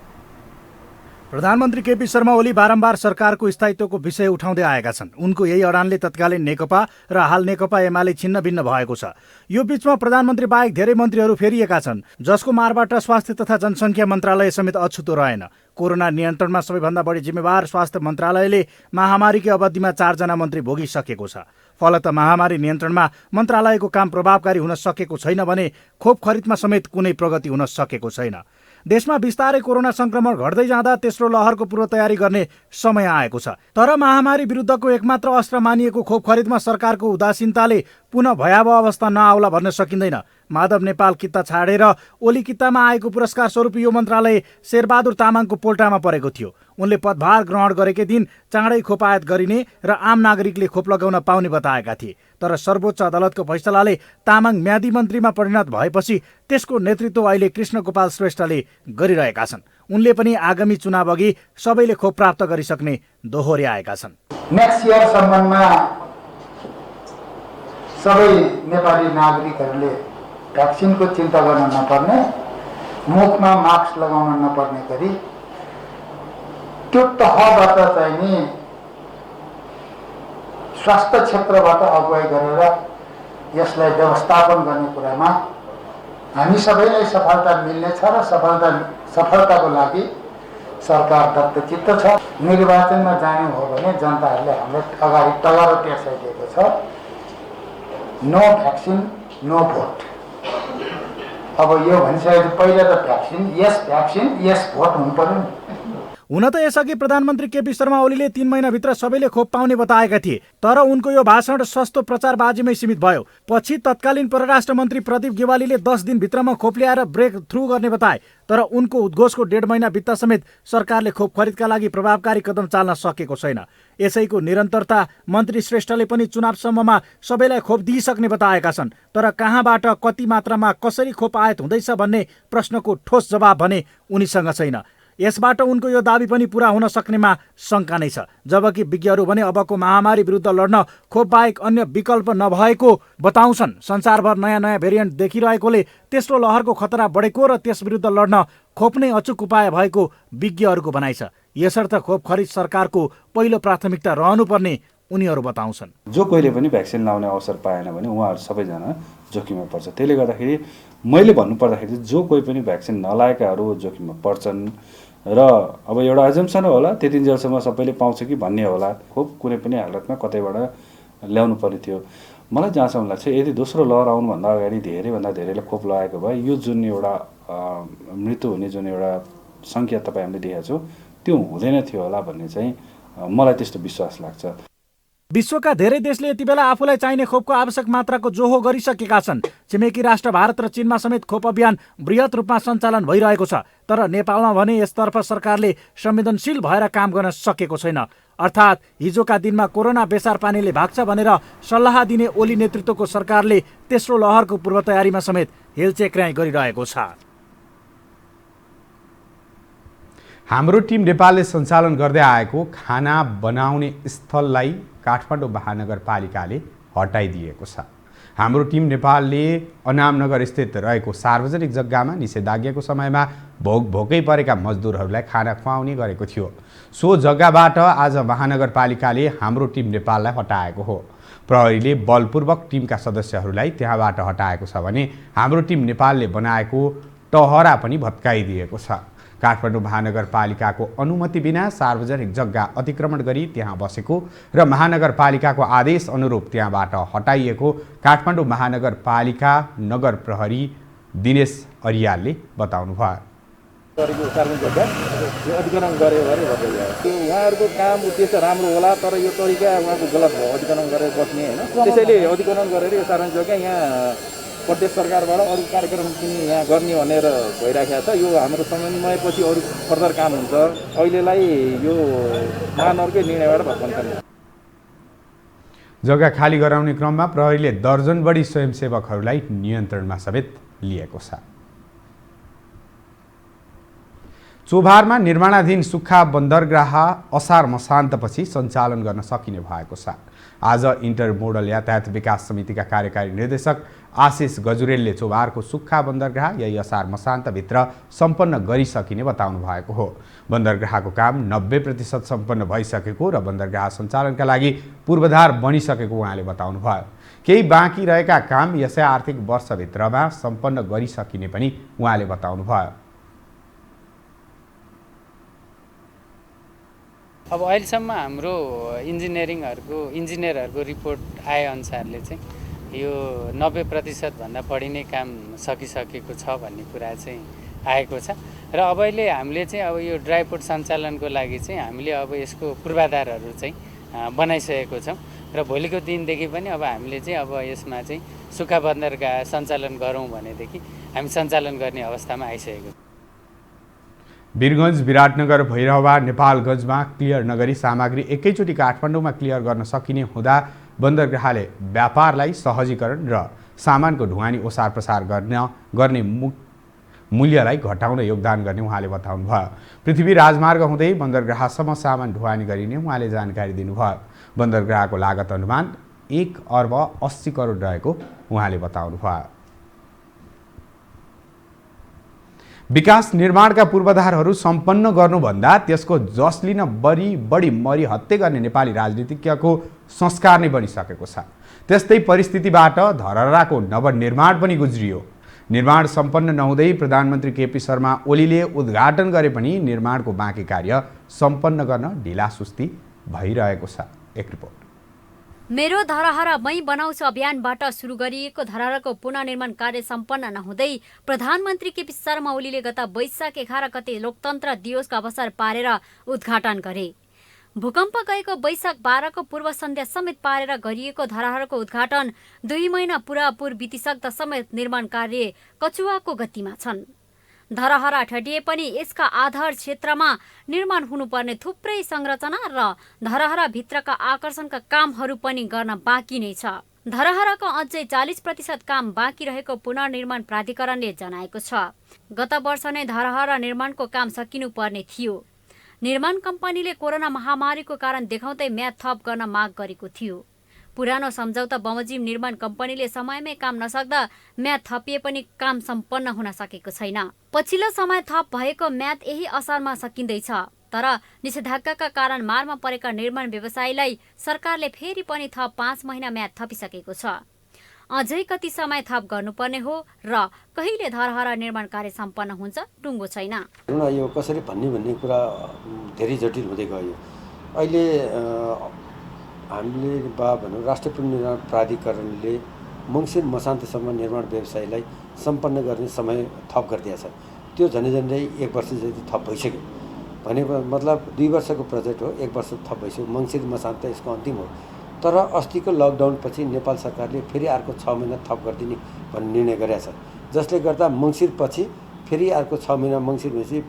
प्रधानमन्त्री केपी शर्मा ओली बारम्बार सरकारको स्थायित्वको विषय उठाउँदै आएका छन्। उनको यही अडानले तत्कालीन नेकपा र हाल नेकपा एमाले छिन्न भिन्न भएको छ। यो बीचमा प्रधानमन्त्री बाहेक धेरै मन्त्रीहरू फेरिएका छन्, जसको मारबाट स्वास्थ्य तथा जनसङ्ख्या मन्त्रालय समेत अछुतो रहेन। कोरोना नियन्त्रणमा सबैभन्दा बढी जिम्मेवार स्वास्थ्य मन्त्रालयले महामारीकै अवधिमा 4 जना मन्त्री भोगिसकेको छ। फलत महामारी नियन्त्रणमा मन्त्रालयको काम प्रभावकारी हुन सकेको छैन भने खोप खरिदमा समेत कुनै प्रगति हुन सकेको छैन। देशमा बिस्तारै कोरोना संक्रमण घट्दै जाँदा तेस्रो लहरको पूर्व तयारी गर्ने समय आएको छ। तर महामारी विरुद्धको एकमात्र अस्त्र मानिएको खोप खरिदमा सरकारको उदासीनताले पुनः भयावह अवस्था नआउला भन्न सकिँदैन। माधव नेपाल किता छाडेर ओली कितामा आएको पुरस्कार स्वरूप यो मन्त्रालय शेरबहादुर तामाङको पोल्टामा परेको थियो। उनले पदभार ग्रहण गरेकै दिन चाँडै खोप आयात गरिने र आम नागरिकले खोप लगाउन पाउने बताएका थिए। तर सर्वोच्च अदालतको फैसलाले तामाङ म्यादी मन्त्रीमा परिणत भएपछि त्यसको नेतृत्व अहिले कृष्णगोपाल श्रेष्ठले गरिरहेका छन्। उनले पनि आगामी चुनाव अघि सबैले खोप प्राप्त गरिसक्ने दोहोर्याएका छन्। नेक्स्ट इयर सम्बन्धमा सबै नेपाली नागरिकहरूले भ्याक्सिनको चिन्ता गर्न नपर्ने, मुखमा मास्क लगाउन नपर्ने गरी त्यो तहबाट चाहिँ नि स्वास्थ्य क्षेत्रबाट अगुवाई गरेर यसलाई व्यवस्थापन गर्ने कुरामा हामी सबैलाई सफलता मिल्नेछ र सफलताको लागि सरकार दत्तचित्त छ। निर्वाचनमा जाने हो भने जनताहरूले हामीलाई अगाडि तगारो टेर्साइदिएको छ, नो भ्याक्सिन नो भोट। अब यो भनिसकेपछि पहिला त भ्याक्सिन यस भोट हुनु पर्यो नि। हुन त यसअघि प्रधानमन्त्री केपी शर्मा ओलीले 3 महिनाभित्र सबैले खोप पाउने बताएका थिए, तर उनको यो भाषण सस्तो प्रचारबाजीमै सीमित भयो। पछि तत्कालीन परराष्ट्र मन्त्री प्रदीप गेवालीले 10 दिनभित्रमा खोप ल्याएर ब्रेक थ्रू गर्ने बताए, तर उनको उद्घोषको 1.5 महिना बित्दा समेत सरकारले खोप खरिदका लागि प्रभावकारी कदम चाल्न सकेको छैन। यसैको निरन्तरता मन्त्री श्रेष्ठले पनि चुनावसम्ममा सबैलाई खोप दिइसक्ने बताएका छन्, तर कहाँबाट कति मात्रामा कसरी खोप आयात हुँदैछ भन्ने प्रश्नको ठोस जवाब भने उनीसँग छैन। यसबाट उनको यो दाबी पनि पूरा हुन सक्नेमा शङ्का नै छ। जबकि विज्ञहरू भने अबको महामारी विरुद्ध लड्न खोप बाहेक अन्य विकल्प नभएको बताउँछन्। संसारभर नयाँ नयाँ भेरिएन्ट देखिरहेकोले तेस्रो लहरको खतरा बढेको र त्यस विरुद्ध लड्न खोप नै अचुक उपाय भएको विज्ञहरूको भनाइ छ। यसर्थ खोप खरिद सरकारको पहिलो प्राथमिकता रहनुपर्ने उनीहरू बताउँछन्। जो कोहीले पनि भ्याक्सिन लाउने अवसर पाएन भने उहाँहरू सबैजना जोखिममा पर्छ। त्यसले गर्दाखेरि मैले भन्नुपर्दाखेरि जो कोही पनि भ्याक्सिन नलाएकाहरू जोखिममा पर्छन् र अब एउटा एजम्सन होला, त्यतिन्जेलसम्म सबैले पाउँछ कि भन्ने होला। खोप कुनै पनि हालतमा कतैबाट ल्याउनु पर्ने थियो। मलाई जहाँसम्म लाग्छ यदि दोस्रो लहर आउनुभन्दा अगाडि धेरैभन्दा धेरैले खोप लगाएको भए यो जुन एउटा मृत्यु हुने जुन एउटा सङ्ख्या तपाईँ हामीले देखेको छौँ त्यो हुँदैन थियो होला भन्ने चाहिँ मलाई त्यस्तो विश्वास लाग्छ। विश्वका धेरै देशले यति बेला आफूलाई चाहिने खोपको आवश्यक मात्राको जोहो गरिसकेका छन्। छिमेकी राष्ट्र भारत र चीनमा समेत खोप अभियान बृहत रूपमा सञ्चालन भइरहेको छ, तर नेपालमा भने यसतर्फ सरकारले संवेदनशील भएर काम गर्न सकेको छैन। अर्थात् हिजोका दिनमा कोरोना बेसार पानीले भाग्छ भनेर सल्लाह दिने ओली नेतृत्वको सरकारले तेस्रो लहरको पूर्व तयारीमा समेत हेलचेक्र्याइँ गरिरहेको छ। हाम्रो टिम नेपालले सञ्चालन गर्दै आएको खाना बनाउने स्थललाई काठमाडौँ महानगरपालिकाले हटाइदिएको छ। हाम्रो टिम नेपालले अनामनगर स्थित रहेको सार्वजनिक जग्गामा निषेधाज्ञाको समयमा भोकै परेका मजदुरहरूलाई खाना खुवाउने गरेको थियो। सो जग्गाबाट आज महानगरपालिकाले हाम्रो टिम नेपाललाई हटाएको हो। प्रहरीले बलपूर्वक टिमका सदस्यहरूलाई त्यहाँबाट हटाएको छ भने हाम्रो टिम नेपालले बनाएको टहरा पनि भत्काइदिएको छ। काठमाडौँ महानगरपालिकाको अनुमति बिना सार्वजनिक जग्गा अतिक्रमण गरी त्यहाँ बसेको र महानगरपालिकाको आदेश अनुरूप त्यहाँबाट हटाइएको काठमाडौँ महानगरपालिका नगर प्रहरी दिनेश अरियालले बताउनुभयो। सार्वजनिक जग्गा यो अधिग्रहण गरे त्यो उहाँहरूको काम उद्देश्य राम्रो होला, तर यो तरिका उहाँको गलत भयो। अधिग्रहण गरेर बस्ने होइन, त्यसैले अधिग्रहण गरेर यो सार्वजनिक जग्गा यहाँ प्रदेश सरकारबाट अरू कार्यक्रम पनि यहाँ गर्ने भनेर भइराखेको छ। यो हाम्रो समन्वयपछि अरू फर्दर काम हुन्छ। अहिलेलाई यो महानगरकै निर्णयबाट भत्काउनु। जग्गा खाली गराउने क्रममा प्रहरीले दर्जन बढी स्वयंसेवकहरूलाई नियन्त्रणमा समेत लिएको छ। चोभारमा निर्माणाधीन सुक्खा बन्दरगाह असार मसान्तपछि सञ्चालन गर्न सकिने भएको छ। आज इन्टरमोडल यातायात विकास समितिका कार्यकारी निर्देशक आशिष गजुरेलले चोभारको सुक्खा बन्दरगाह यही असार मसान्तभित्र सम्पन्न गरिसकिने बताउनु भएको हो। बन्दरगाहको काम 90% सम्पन्न भइसकेको र बन्दरगाह सञ्चालनका लागि पूर्वाधार बनिसकेको उहाँले बताउनु भयो। केही बाँकी रहेका काम यसै आर्थिक वर्षभित्रमा सम्पन्न गरिसकिने पनि उहाँले बताउनु भयो। अब अहिलेसम्म हाम्रो इन्जिनियरहरूको रिपोर्ट आएअनुसारले चाहिँ यो 90% भन्दा बढी नै काम सकिसकेको छ भन्ने कुरा चाहिँ आएको छ। र अब अहिले हामीले चाहिँ अब यो ड्राई पोर्ट सञ्चालनको लागि चाहिँ हामीले अब यसको पूर्वाधारहरू चाहिँ बनाइसकेको छौँ र भोलिको दिनदेखि पनि अब हामीले चाहिँ अब यसमा चाहिँ सुक्खा बन्दरगाह सञ्चालन गरौँ भनेदेखि हामी सञ्चालन गर्ने अवस्थामा आइसकेको छ। वीरगञ्ज, विराटनगर, भैरहवा, नेपालगञ्जमा क्लियर नगरी सामग्री एकैचोटि काठमाडौँमा क्लियर गर्न सकिने हुँदा बन्दरगाहले व्यापारलाई सहजीकरण र सामानको ढुवानी ओसार प्रसार गर्ने मूल्यलाई घटाउन योगदान गर्ने उहाँले बताउनुभयो। पृथ्वी राजमार्ग हुँदै बन्दरगाहसम्म सामान ढुवानी गरिने उहाँले जानकारी दिनुभयो। बन्दरगाहको लागत अनुमान 1 अर्ब 80 करोड रहेको उहाँले बताउनुभयो। विकास निर्माणका पूर्वाधारहरू सम्पन्न गर्नुभन्दा त्यसको जस लिन बढी मरी हत्ते गर्ने नेपाली राजनीतिज्ञको संस्कार नै बनिसकेको छ। त्यस्तै परिस्थितिबाट धरहराको नवनिर्माण पनि गुज्रियो। निर्माण सम्पन्न नहुँदै प्रधानमन्त्री केपी शर्मा ओलीले उद्घाटन गरे पनि निर्माणको बाँकी कार्य सम्पन्न गर्न ढिलासुस्ती भइरहेको छ। एक रिपोर्ट। मेरो धरहरा मै बनाउँछु अभियानबाट सुरु गरिएको धरहराको पुनर्निर्माण कार्य सम्पन्न नहुँदै प्रधानमन्त्री केपी शर्मा ओलीले गत वैशाख 11 गते लोकतन्त्र दिवसको अवसर पारेर उद्घाटन गरे। भूकम्प गएको वैशाख 12 को पूर्व सन्ध्या समेत पारेर गरिएको धरहराको उद्घाटन 2 महिना पुरापुर बितिसक्दा समेत निर्माण कार्य कचुवाको गतिमा छन्। धरहरा ठडिए पनि यसका आधार क्षेत्रमा निर्माण हुनुपर्ने थुप्रै संरचना र धरहरा भित्रका आकर्षणका कामहरू पनि गर्न बाँकी नै छ। धरहराको अझै 40% काम बाँकी रहेको पुनर्निर्माण प्राधिकरणले जनाएको छ। गत वर्ष नै धरहरा निर्माणको काम सकिनुपर्ने थियो। निर्माण कम्पनीले कोरोना महामारीको कारण देखाउँदै म्याद थप गर्न माग गरेको थियो। पुरानो सम्झौता बमोजिम निर्माण कम्पनीले समयमै काम नसक्दा म्याद थपिए पनि काम सम्पन्न हुन सकेको छैन। पछिल्लो समय थप भएको म्याद यही असारमा सकिँदैछ। तर निषेधाज्ञाका कारण मारमा परेका निर्माण व्यवसायीलाई सरकारले फेरि पनि थप 5 महिना म्याद थपिसकेको छ। अझै कति समय थप गर्नुपर्ने हो र कहिले धरहरा निर्माण कार्य सम्पन्न हुन्छ टुङ्गो छैन। यो कसरी भन्ने कुरा धेरै जटिल हुँदै गयो। अहिले हामीले भनौँ राष्ट्रिय पुनर्निर्माण प्राधिकरणले मङ्सिर मसान्तसम्म निर्माण व्यवसायीलाई सम्पन्न गर्ने समय थप गरिदिएछ। त्यो झन्डै 1 वर्ष जति थप भइसक्यो। भनेको मतलब 2 वर्षको प्रोजेक्ट हो, 1 वर्ष थप भइसक्यो। मङ्सिर मसान्त यसको अन्तिम हो। तर अस्तिको लकडाउन पछि नेपाल सरकारले फेरि अर्को 6 महिना थप गरिदिने भन्ने निर्णय गरेको छ। जसले गर्दा मङ्सिर पछि फेरि अर्को 6 महिना मङ्सिर भएपछि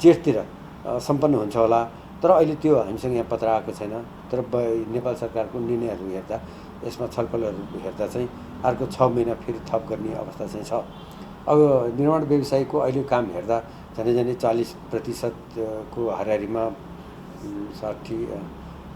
जेठतिर सम्पन्न हुन्छ होला। तर अहिले त्यो हामीसँग यहाँ पत्र आएको छैन। तर नेपाल सरकारको निर्णयहरू हेर्दा यसमा छलफलहरू हेर्दा चाहिँ अर्को 6 महिना फेरि थप गर्ने अवस्था चाहिँ छ। अब निर्माण व्यवसायको अहिले काम हेर्दा झन्डै 40% को हाराहारीमा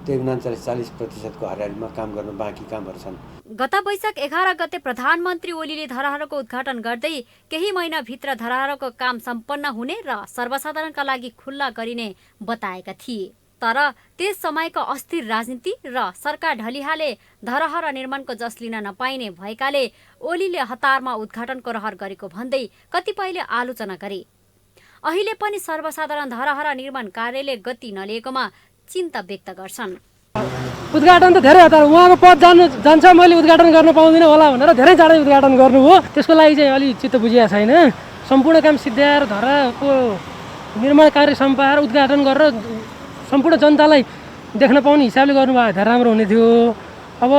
40% को हाराहारीमा काम गर्न बाँकी कामहरू छन्। गत वैशाख 11 गते प्रधानमन्त्री ओलीले धरहराको उद्घाटन गर्दै केही महिनाभित्र धरहराको काम सम्पन्न हुने र सर्वसाधारणका लागि खुल्ला गरिने बताएका थिए। तर त्यस समयको अस्थिर राजनीति र सरकार ढलिहाले धरहरा निर्माणको जस लिन नपाइने भएकाले ओलीले हतारमा उद्घाटनको रहर गरेको भन्दै कतिपयले आलोचना गरे। अहिले पनि सर्वसाधारण धरहरा निर्माण कार्यले गति नलिएकोमा चिन्ता व्यक्त गर्छन्। उद्घाटन त धेरै हतार उहाँको पद जान्छ, मैले उद्घाटन गर्न पाउँदिनँ होला भनेर धेरै चाँडै उद्घाटन गर्नुभयो। त्यसको लागि चाहिँ अलि चित्त बुझिएको छैन। सम्पूर्ण काम सिद्ध्याएर धरहराको निर्माण कार्य सम्पाएर उद्घाटन गरेर सम्पूर्ण जनतालाई देख्न पाउने हिसाबले गर्नुभयो धेरै राम्रो हुने थियो। अब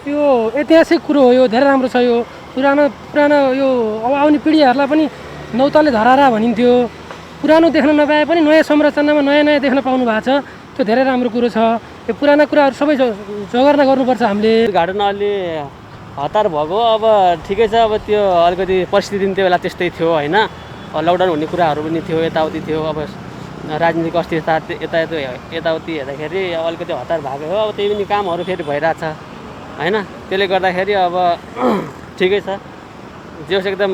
यो ऐतिहासिक कुरो हो, यो धेरै राम्रो छ। यो पुरानो यो अब आउने पिँढीहरूलाई पनि नौतले धरहरा भनिन्थ्यो। पुरानो देख्न नपाए पनि नयाँ संरचनामा नयाँ देख्न पाउनु भएको छ। त्यो धेरै राम्रो कुरो छ। यो पुराना कुराहरू सबै जोगार्न गर्नुपर्छ हामीले। उद्घाटन अलि हतार भएको अब ठिकै छ। अब त्यो अलिकति परिस्थिति त्यो बेला त्यस्तै थियो होइन। लकडाउन हुने कुराहरू पनि थियो, यताउति थियो। अब राजनीतिक अस्थिरता यताउति हेर्दाखेरि अलिकति हतार भएको हो। अब त्यही पनि कामहरू फेरि भइरहेछ होइन। त्यसले गर्दाखेरि अब ठिकै छ। जो एकदम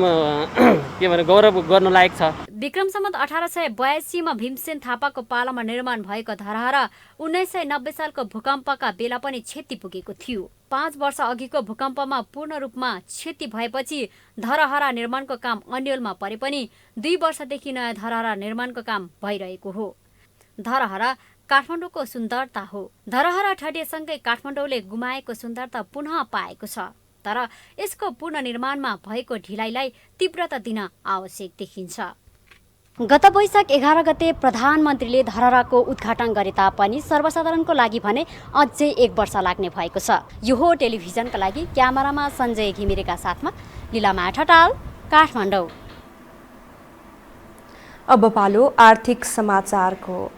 के भने गौरव गर्न लायक छ। विक्रम सम्वत 1882 मा भीमसेन थापाको पालामा निर्माण भएको धरहरा 1990 सालको भूकम्पका बेला पनि क्षति पुगेको थियो। 5 वर्ष अघिको भूकम्पमा पूर्ण रूपमा क्षति भएपछि धरहरा निर्माणको काम अन्यलमा परे पनि 2 वर्षदेखि नयाँ धरहरा निर्माणको काम भइरहेको हो। धरहरा काठमाडौँको सुन्दरता हो। धरहरा ठडिएसँगै काठमाडौँले गुमाएको सुन्दरता पुनः पाएको छ। तर यसको पुनर्निर्माणमा भएको ढिलाइलाई तीव्रता दिन आवश्यक देखिन्छ। गत वैशाख 11 गते प्रधानमन्त्रीले धरहराको उद्घाटन गरे तापनि सर्वसाधारणको लागि भने अझै 1 वर्ष लाग्ने भएको छ। यो हो टेलिभिजनका लागि क्यामेरामा सञ्जय घिमिरेका साथमा लीलामा ठटाल, काठमाडौँ। अब पालो आर्थिक समाचारको।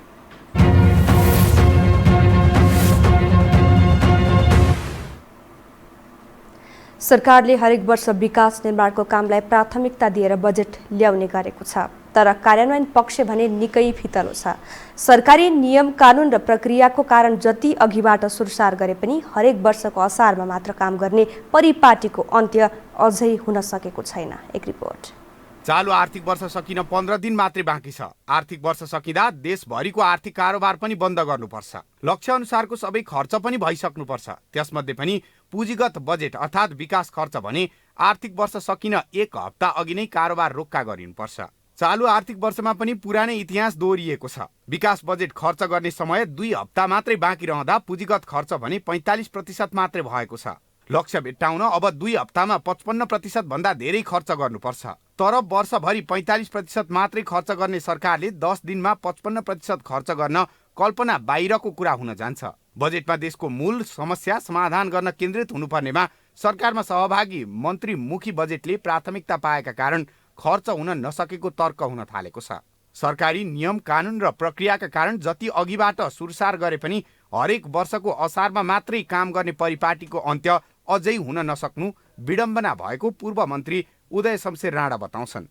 सरकारले हरेक वर्ष विकास निर्माणको कामलाई प्राथमिकता दिएर बजेट ल्याउने गरेको छ, तर कार्यान्वयन पक्ष भने निकै फितलो छ। सरकारी नियम कानुन र प्रक्रियाको कारण जति अघिबाट सुरसार गरे पनि हरेक वर्षको असारमा मात्र काम गर्ने परिपाटीको अन्त्य अझै हुन सकेको छैन। एक रिपोर्ट। चालु आर्थिक वर्ष सकिन 15 दिन मात्रै बाँकी छ। आर्थिक वर्ष सकिँदा देशभरिको आर्थिक कारोबार पनि बन्द गर्नुपर्छ। लक्ष्य अनुसारको सबै खर्च पनि भइसक्नुपर्छ। त्यसमध्ये पनि पुँजीगत बजेट अर्थात् विकास खर्च भने आर्थिक वर्ष सकिन 1 हप्ता अघि नै कारोबार रोक्का गरिनुपर्छ। चालु आर्थिक वर्षमा पनि पुरानै इतिहास दोहोरिएको छ। विकास बजेट खर्च गर्ने समय 2 हप्ता मात्रै बाँकी रहँदा पुँजीगत खर्च भने 45% मात्रै भएको छ। लक्ष्य भेट्टाउन अब 2 हप्तामा 55% भन्दा धेरै खर्च गर्नुपर्छ। तर वर्षभरि 45% मात्रै खर्च गर्ने सरकारले 10 दिनमा 55% खर्च गर्न कल्पना बाहिरको कुरा हुन जान्छ। बजेटमा देशको मूल समस्या समाधान गर्न केन्द्रित हुनुपर्नेमा सरकारमा सहभागी मन्त्रीमुखी बजेटले प्राथमिकता पाएका कारण खर्च हुन नसकेको तर्क हुन थालेको छ। सरकारी नियम कानुन र प्रक्रियाका कारण जति अघिबाट सुरसार गरे पनि हरेक वर्षको असारमा मात्रै काम गर्ने परिपाटीको अन्त्य अझै हुन नसक्नु विडम्बना भएको पूर्व मन्त्री उदय शमशेर राणा बताउँछन्।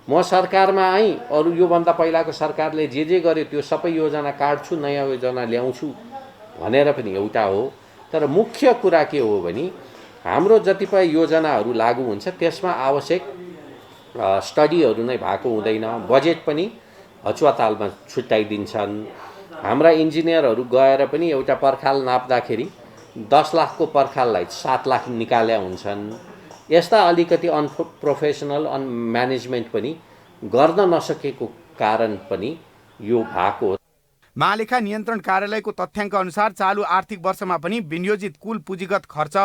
म सरकारमा आएँ, अरू योभन्दा पहिलाको सरकारले जे गर्यो त्यो सबै योजना काट्छु, नयाँ योजना ल्याउँछु भनेर पनि एउटा हो। तर मुख्य कुरा के हो भने हाम्रो जतिपय योजनाहरू लागू हुन्छ त्यसमा आवश्यक स्टडीहरू नै भएको हुँदैन। बजेट पनि हचुवातालमा छुट्याइदिन्छन्। हाम्रा इन्जिनियरहरू गएर पनि एउटा पर्खाल नाप्दाखेरि 10 लाखको पर्खाललाई 7 लाख निकाल्या हुन्छन्। यस्ता अलिकति अनप्रोफेसनल म्यानेजमेन्ट पनि गर्न नसकेको कारण पनि यो भएको हो। महालेखा नियन्त्रण कार्यालयको तथ्याङ्क अनुसार चालु आर्थिक वर्षमा पनि विनियोजित कुल पुँजीगत खर्च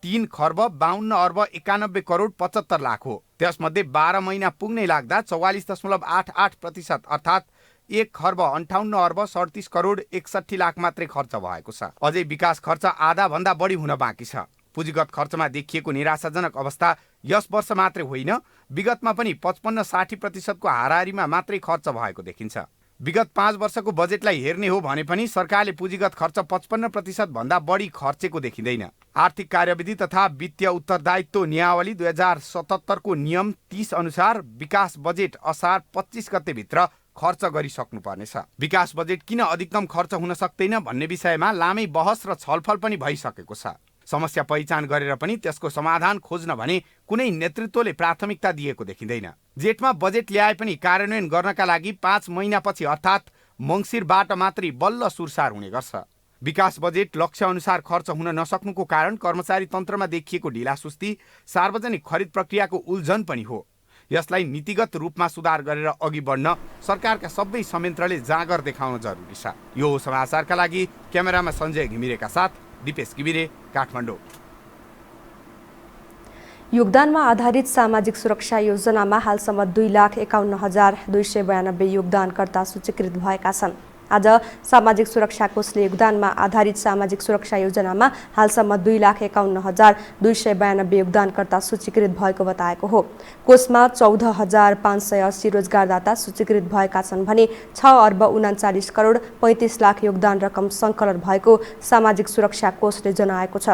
3 खर्ब 52 अर्ब 91 करोड 75 लाख हो। त्यसमध्ये 12 महिना पुग्नै लाग्दा 44.88% अर्थात् 1 खर्ब 58 अर्ब 37 करोड 61 लाख मात्रै खर्च भएको छ। अझै विकास खर्च आधा भन्दा बढी हुन बाँकी छ। पुँजीगत खर्चमा देखिएको निराशाजनक अवस्था यस वर्ष मात्रै होइन, विगतमा पनि 55-60% को हाराहारीमा मात्रै खर्च भएको देखिन्छ। विगत 5 वर्षको बजेटलाई हेर्ने हो भने पनि सरकारले पुँजीगत खर्च 55% भन्दा बढी खर्चेको देखिँदैन। आर्थिक कार्यविधि तथा वित्तीय उत्तरदायित्व नियावली 2077 को नियम 30 अनुसार विकास बजेट असार 25 गते भित्र खर्च गरिसक्नुपर्नेछ। विकास बजेट किन अधिकतम खर्च हुन सक्दैन भन्ने विषयमा लामै बहस र छलफल पनि भइसकेको छ। समस्या पहिचान गरेर पनि त्यसको समाधान खोज्न भने कुनै नेतृत्वले प्राथमिकता दिएको देखिँदैन। जेठमा बजेट ल्याए पनि कार्यान्वयन गर्नका लागि 5 महिनापछि अर्थात् मङ्सिरबाट मात्रै बल्ल सुरसार हुने गर्छ। विकास बजेट लक्ष्य अनुसार खर्च हुन नसक्नुको कारण कर्मचारी तन्त्रमा देखिएको ढिलासुस्ती, सार्वजनिक खरिद प्रक्रियाको उल्झन पनि हो। यसलाई नीतिगत रूपमा सुधार गरेर अघि बढ्न सरकारका सबै संयन्त्रले जाँगर देखाउन जरुरी छ। यो समाचारका लागि क्यामेरामा सञ्जय घिमिरेका साथ दिपेश घिमिरे, काठमाडौँ। योगदानमा आधारित सामाजिक सुरक्षा योजनामा हालसम्म 2,51,292 योगदानकर्ता सूचीकृत भएका छन्। आज सामाजिक सुरक्षा कोषले योगदानमा आधारित सामाजिक सुरक्षा योजनामा हालसम्म 2,51,292 योगदानकर्ता सूचीकृत भएको बताएको हो। कोषमा 14,580 रोजगारदाता सूचीकृत भएका छन् भने 6,39 करोड 35 लाख योगदान रकम सङ्कलन भएको सामाजिक सुरक्षा कोषले जनाएको छ।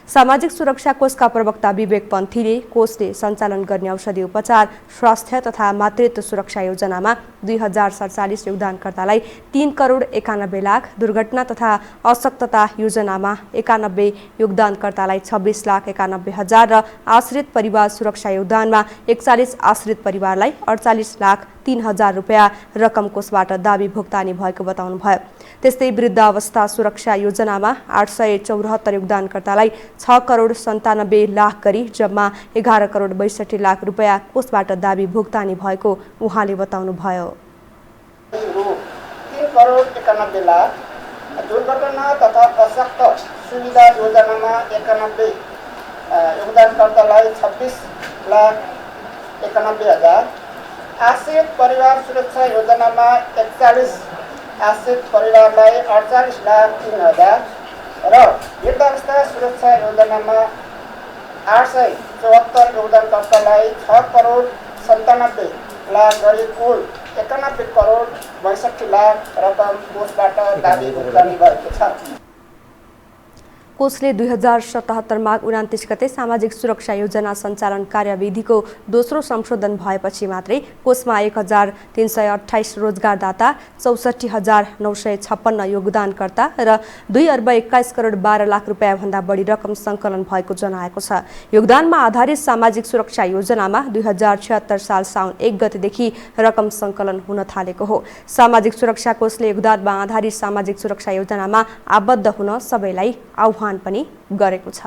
सामाजिक सुरक्षा कोषका प्रवक्ता विवेक पन्थीले कोषले सञ्चालन गर्ने औषधि उपचार, स्वास्थ्य तथा मातृत्व सुरक्षा योजनामा 2047 योगदानकर्तालाई 3 करोड 91 लाख, दुर्घटना तथा अशक्तता योजनामा 91 योगदानकर्तालाई 26 लाख 91 हजार र आश्रित परिवार सुरक्षा योगदानमा 41 आश्रित परिवारलाई 48 लाख 3 हजार रुपियाँ रकम कोषबाट दाबी भुक्तानी भएको बताउनुभयो। त्यस्तै वृद्ध अवस्था सुरक्षा योजनामा 874 योगदानकर्तालाई 6 करोड 97 लाख गरी जम्मा 11 करोड 62 लाख रुपियाँ कोषबाट दाबी भुक्तानी भएको उहाँले बताउनुभयो। 3 करोड 91 लाख, दुर्घटना तथा अशक्त सुविधा योजनामा 91 योगदानकर्तालाई 26 लाख 91 हजार, आश्रित परिवार सुरक्षा योजनामा 41 आश्रित परिवारलाई 48,03,000 र वृद्धावस्था सुरक्षा योजनामा 874 योगदानकर्तालाई 6,97,00,000 गरी कुल 91,62,00,000 रकम कोषबाट दाबी भुक्तानी भएको छ। कोषले 2077 माघ 29 गते सामाजिक सुरक्षा योजना सञ्चालन कार्यविधिको दोस्रो संशोधन भएपछि मात्रै कोषमा 1,328 रोजगारदाता, 64,956 योगदानकर्ता र 2,21,12,00,000 रुपियाँभन्दा बढी रकम सङ्कलन भएको जनाएको छ। योगदानमा आधारित सामाजिक सुरक्षा योजनामा 2076 साल साउन 1 गतेदेखि रकम सङ्कलन हुन थालेको हो। सामाजिक सुरक्षा कोषले योगदानमा आधारित सामाजिक सुरक्षा योजनामा आबद्ध हुन सबैलाई आह्वान पनि गरेको छ।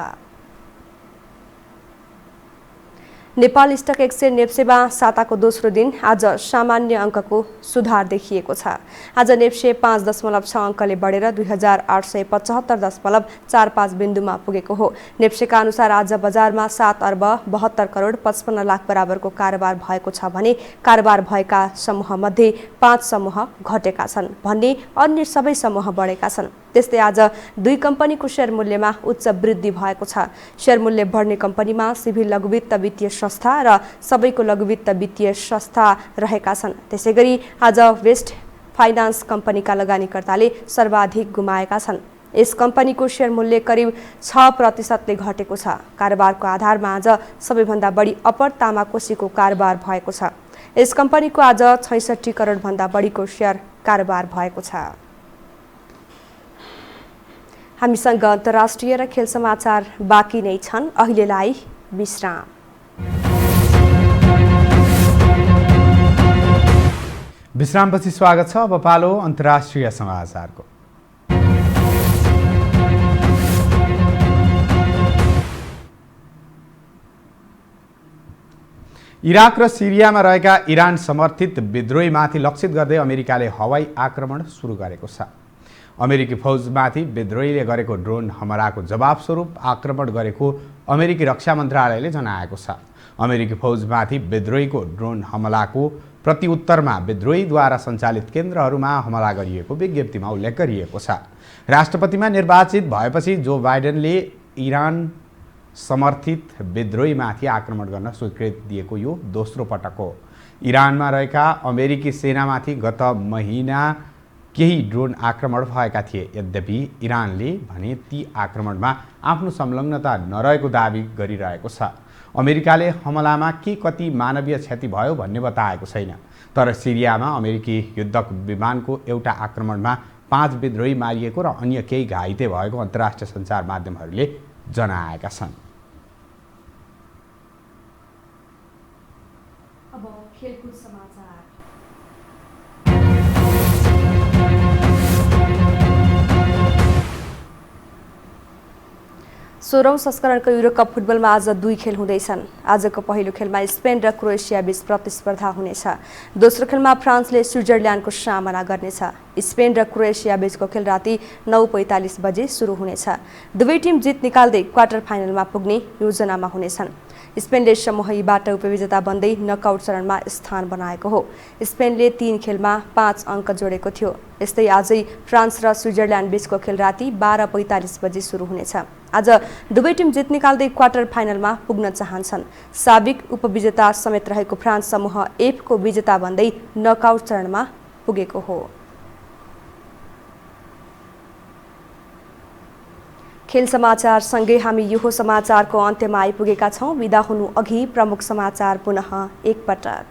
नेपाल स्टक एक्सचेन्ज नेप्सेमा साताको दोस्रो दिन आज सामान्य अङ्कको सुधार देखिएको छ। आज नेप्से 5.6 अङ्कले बढेर 2,875.45 बिन्दुमा पुगेको हो। नेप्सेका अनुसार आज बजारमा 7,72,55,00,000 बराबरको कारोबार भएको छ भने कारोबार भएका समूहमध्ये 5 समूह घटेका छन् भन्ने अन्य सबै समूह बढेका छन्। त्यस्तै आज 2 कम्पनीको सेयर मूल्यमा उच्च वृद्धि भएको छ। सेयर मूल्य बढ्ने कम्पनीमा सिभिल लघुवित्त वित्तीय संस्था र सबैको लघुवित्त वित्तीय संस्था रहेका छन्। त्यसैगरी आज वेस्ट फाइनान्स कम्पनीका लगानीकर्ताले सर्वाधिक गुमाएका छन्। यस कम्पनीको सेयर मूल्य करिब 6% घटेको छ। कारोबारको आधारमा आज सबैभन्दा बढी अप्पर तामाकोसीको कारोबार भएको छ। यस कम्पनीको आज 66 करोडभन्दा बढीको सेयर कारोबार भएको छ। हामीसँग अन्तर्राष्ट्रिय र खेल समाचार बाँकी नै छन्। अहिलेलाई विश्राम। विश्रामपछि स्वागत छ। अब पालो अन्तर्राष्ट्रिय समाचारको। इराक र सिरियामा रहेका इरान समर्थित विद्रोहीमाथि लक्षित गर्दै अमेरिकाले हवाई आक्रमण सुरु गरेको छ। अमेरिकी फौजमाथि विद्रोहीले गरेको ड्रोन हमलाको जवाबस्वरूप आक्रमण गरेको अमेरिकी रक्षा मन्त्रालयले जनाएको छ। अमेरिकी फौजमाथि विद्रोहीको ड्रोन हमलाको प्रत्युत्तरमा विद्रोहीद्वारा सञ्चालित केन्द्रहरूमा हमला गरिएको विज्ञप्तिमा उल्लेख गरिएको छ। राष्ट्रपतिमा निर्वाचित भएपछि जो बाइडेनले इरान समर्थित विद्रोहीमाथि आक्रमण गर्न स्वीकृति दिएको यो दोस्रो पटक हो। इरानमा रहेका अमेरिकी सेनामाथि गत महिना केही ड्रोन आक्रमण भएका थिए। यद्यपि इरानले भने ती आक्रमणमा आफ्नो संलग्नता नरहेको दाबी गरिरहेको छ। अमेरिकाले हमलामा के कति मानवीय क्षति भयो भन्ने बताएको छैन। तर सिरियामा अमेरिकी युद्धक विमानको एउटा आक्रमणमा 5 विद्रोही मारिएको र अन्य केही घाइते भएको अन्तर्राष्ट्रिय सञ्चार माध्यमहरूले जनाएका छन्। अब खेलकुद समाचार। सोह्रौं संस्करणको युरोकप फुटबलमा आज 2 खेल हुँदैछन्। आजको पहिलो खेलमा स्पेन र क्रोएसिया बीच प्रतिस्पर्धा हुनेछ। दोस्रो खेलमा फ्रान्सले स्विजरल्यान्डको सामना गर्नेछ। स्पेन र क्रोएसिया बीचको खेल राति 9:45 बजे सुरु हुनेछ। दुवै टिम जित निकाल्दै क्वार्टर फाइनलमा पुग्ने योजनामा हुनेछन्। स्पेनले समूह ईबाट उपविजेता बन्दै नकआउट चरणमा स्थान बनाएको हो। स्पेनले 3 खेलमा 5 अङ्क जोडेको थियो। यस्तै आजै फ्रान्स र स्विजरल्यान्ड बीचको खेल राति 12:45 बजे सुरु हुनेछ। आज दुवै टिम जित निकाल्दै क्वार्टर फाइनलमा पुग्न चाहन्छन्। साबिक उपविजेता समेत रहेको फ्रान्स समूह एफ को विजेता बन्दै नकआउट चरणमा पुगेको हो। खेल समाचार सँगै हामी यो समाचारको अन्त्यमा आइपुगेका छौं। बिदा हुनु अघि प्रमुख समाचार पुनः एकपटक।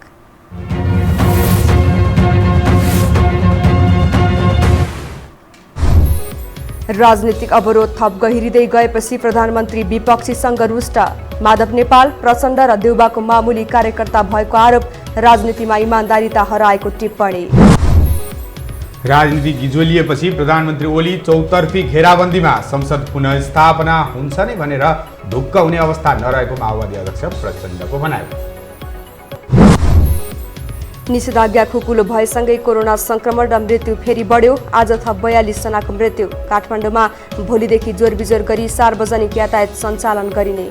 राजनीतिक अवरोध थप गहिरिँदै गएपछि प्रधानमन्त्री विपक्षीसँग रुष्ट। माधव नेपाल, प्रचण्ड र देउबाको मामुली कार्यकर्ता भएको आरोप। राजनीतिमा इमान्दारिता हराएको टिप्पणी। राजनीति गिजोलिएपछि प्रधानमन्त्री ओली चौतर्फी घेराबन्दीमा संसद पुनःस्थापना हुन्छ नै भनेर ढुक्क हुने अवस्था नरहेको माओवादी अध्यक्ष प्रचण्डको भनाइ। निषेधाज्ञा खुकुलो भएसँगै कोरोना संक्रमण र मृत्यु फेरि बढ्यो। आज थप 42 जनाको मृत्यु। काठमाडौँमा भोलिदेखि जोरबिजोर गरी सार्वजनिक यातायात सञ्चालन गरिने।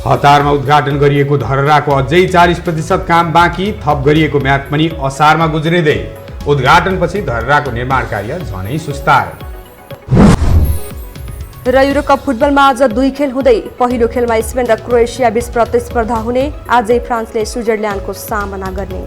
हतारमा उद्घाटन गरिएको धरहराको अझै 40% काम बाँकी, थप गरिएको म्याद पनि असारमा गुज्रिँदै। उद्घाटनपछि धरहराको निर्माण कार्य झनै सुस्तार। र युरोकप फुटबलमा आज 2 खेल हुँदै पहिलो खेलमा स्पेन र क्रोएसिया बीच प्रतिस्पर्धा हुने। आजै फ्रान्सले स्विजरल्यान्डको सामना गर्ने।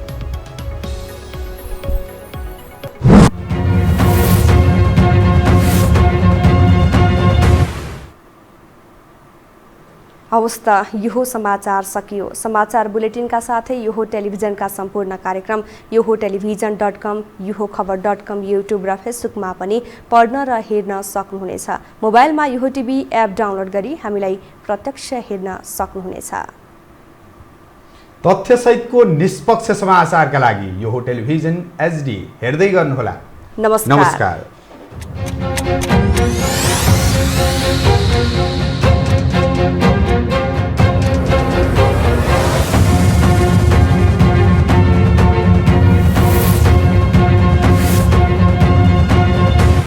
अवस्था यो समाचार सकियो। समाचार बुलेटिनका साथै यो टेलिभिजनका सम्पूर्ण कार्यक्रम यो टेलिभिजन.com, यो खबर.com, युट्युब र फेसबुकमा पनि पढ्न र हेर्न सक्नुहुनेछ। मोबाइलमा यो टिभी एप डाउनलोड गरी हामीलाई प्रत्यक्ष हेर्न सक्नुहुनेछ। तथ्यसहितको निष्पक्ष समाचारका लागि यो टेलिभिजन HD हेर्दै गर्नुहोला। नमस्कार।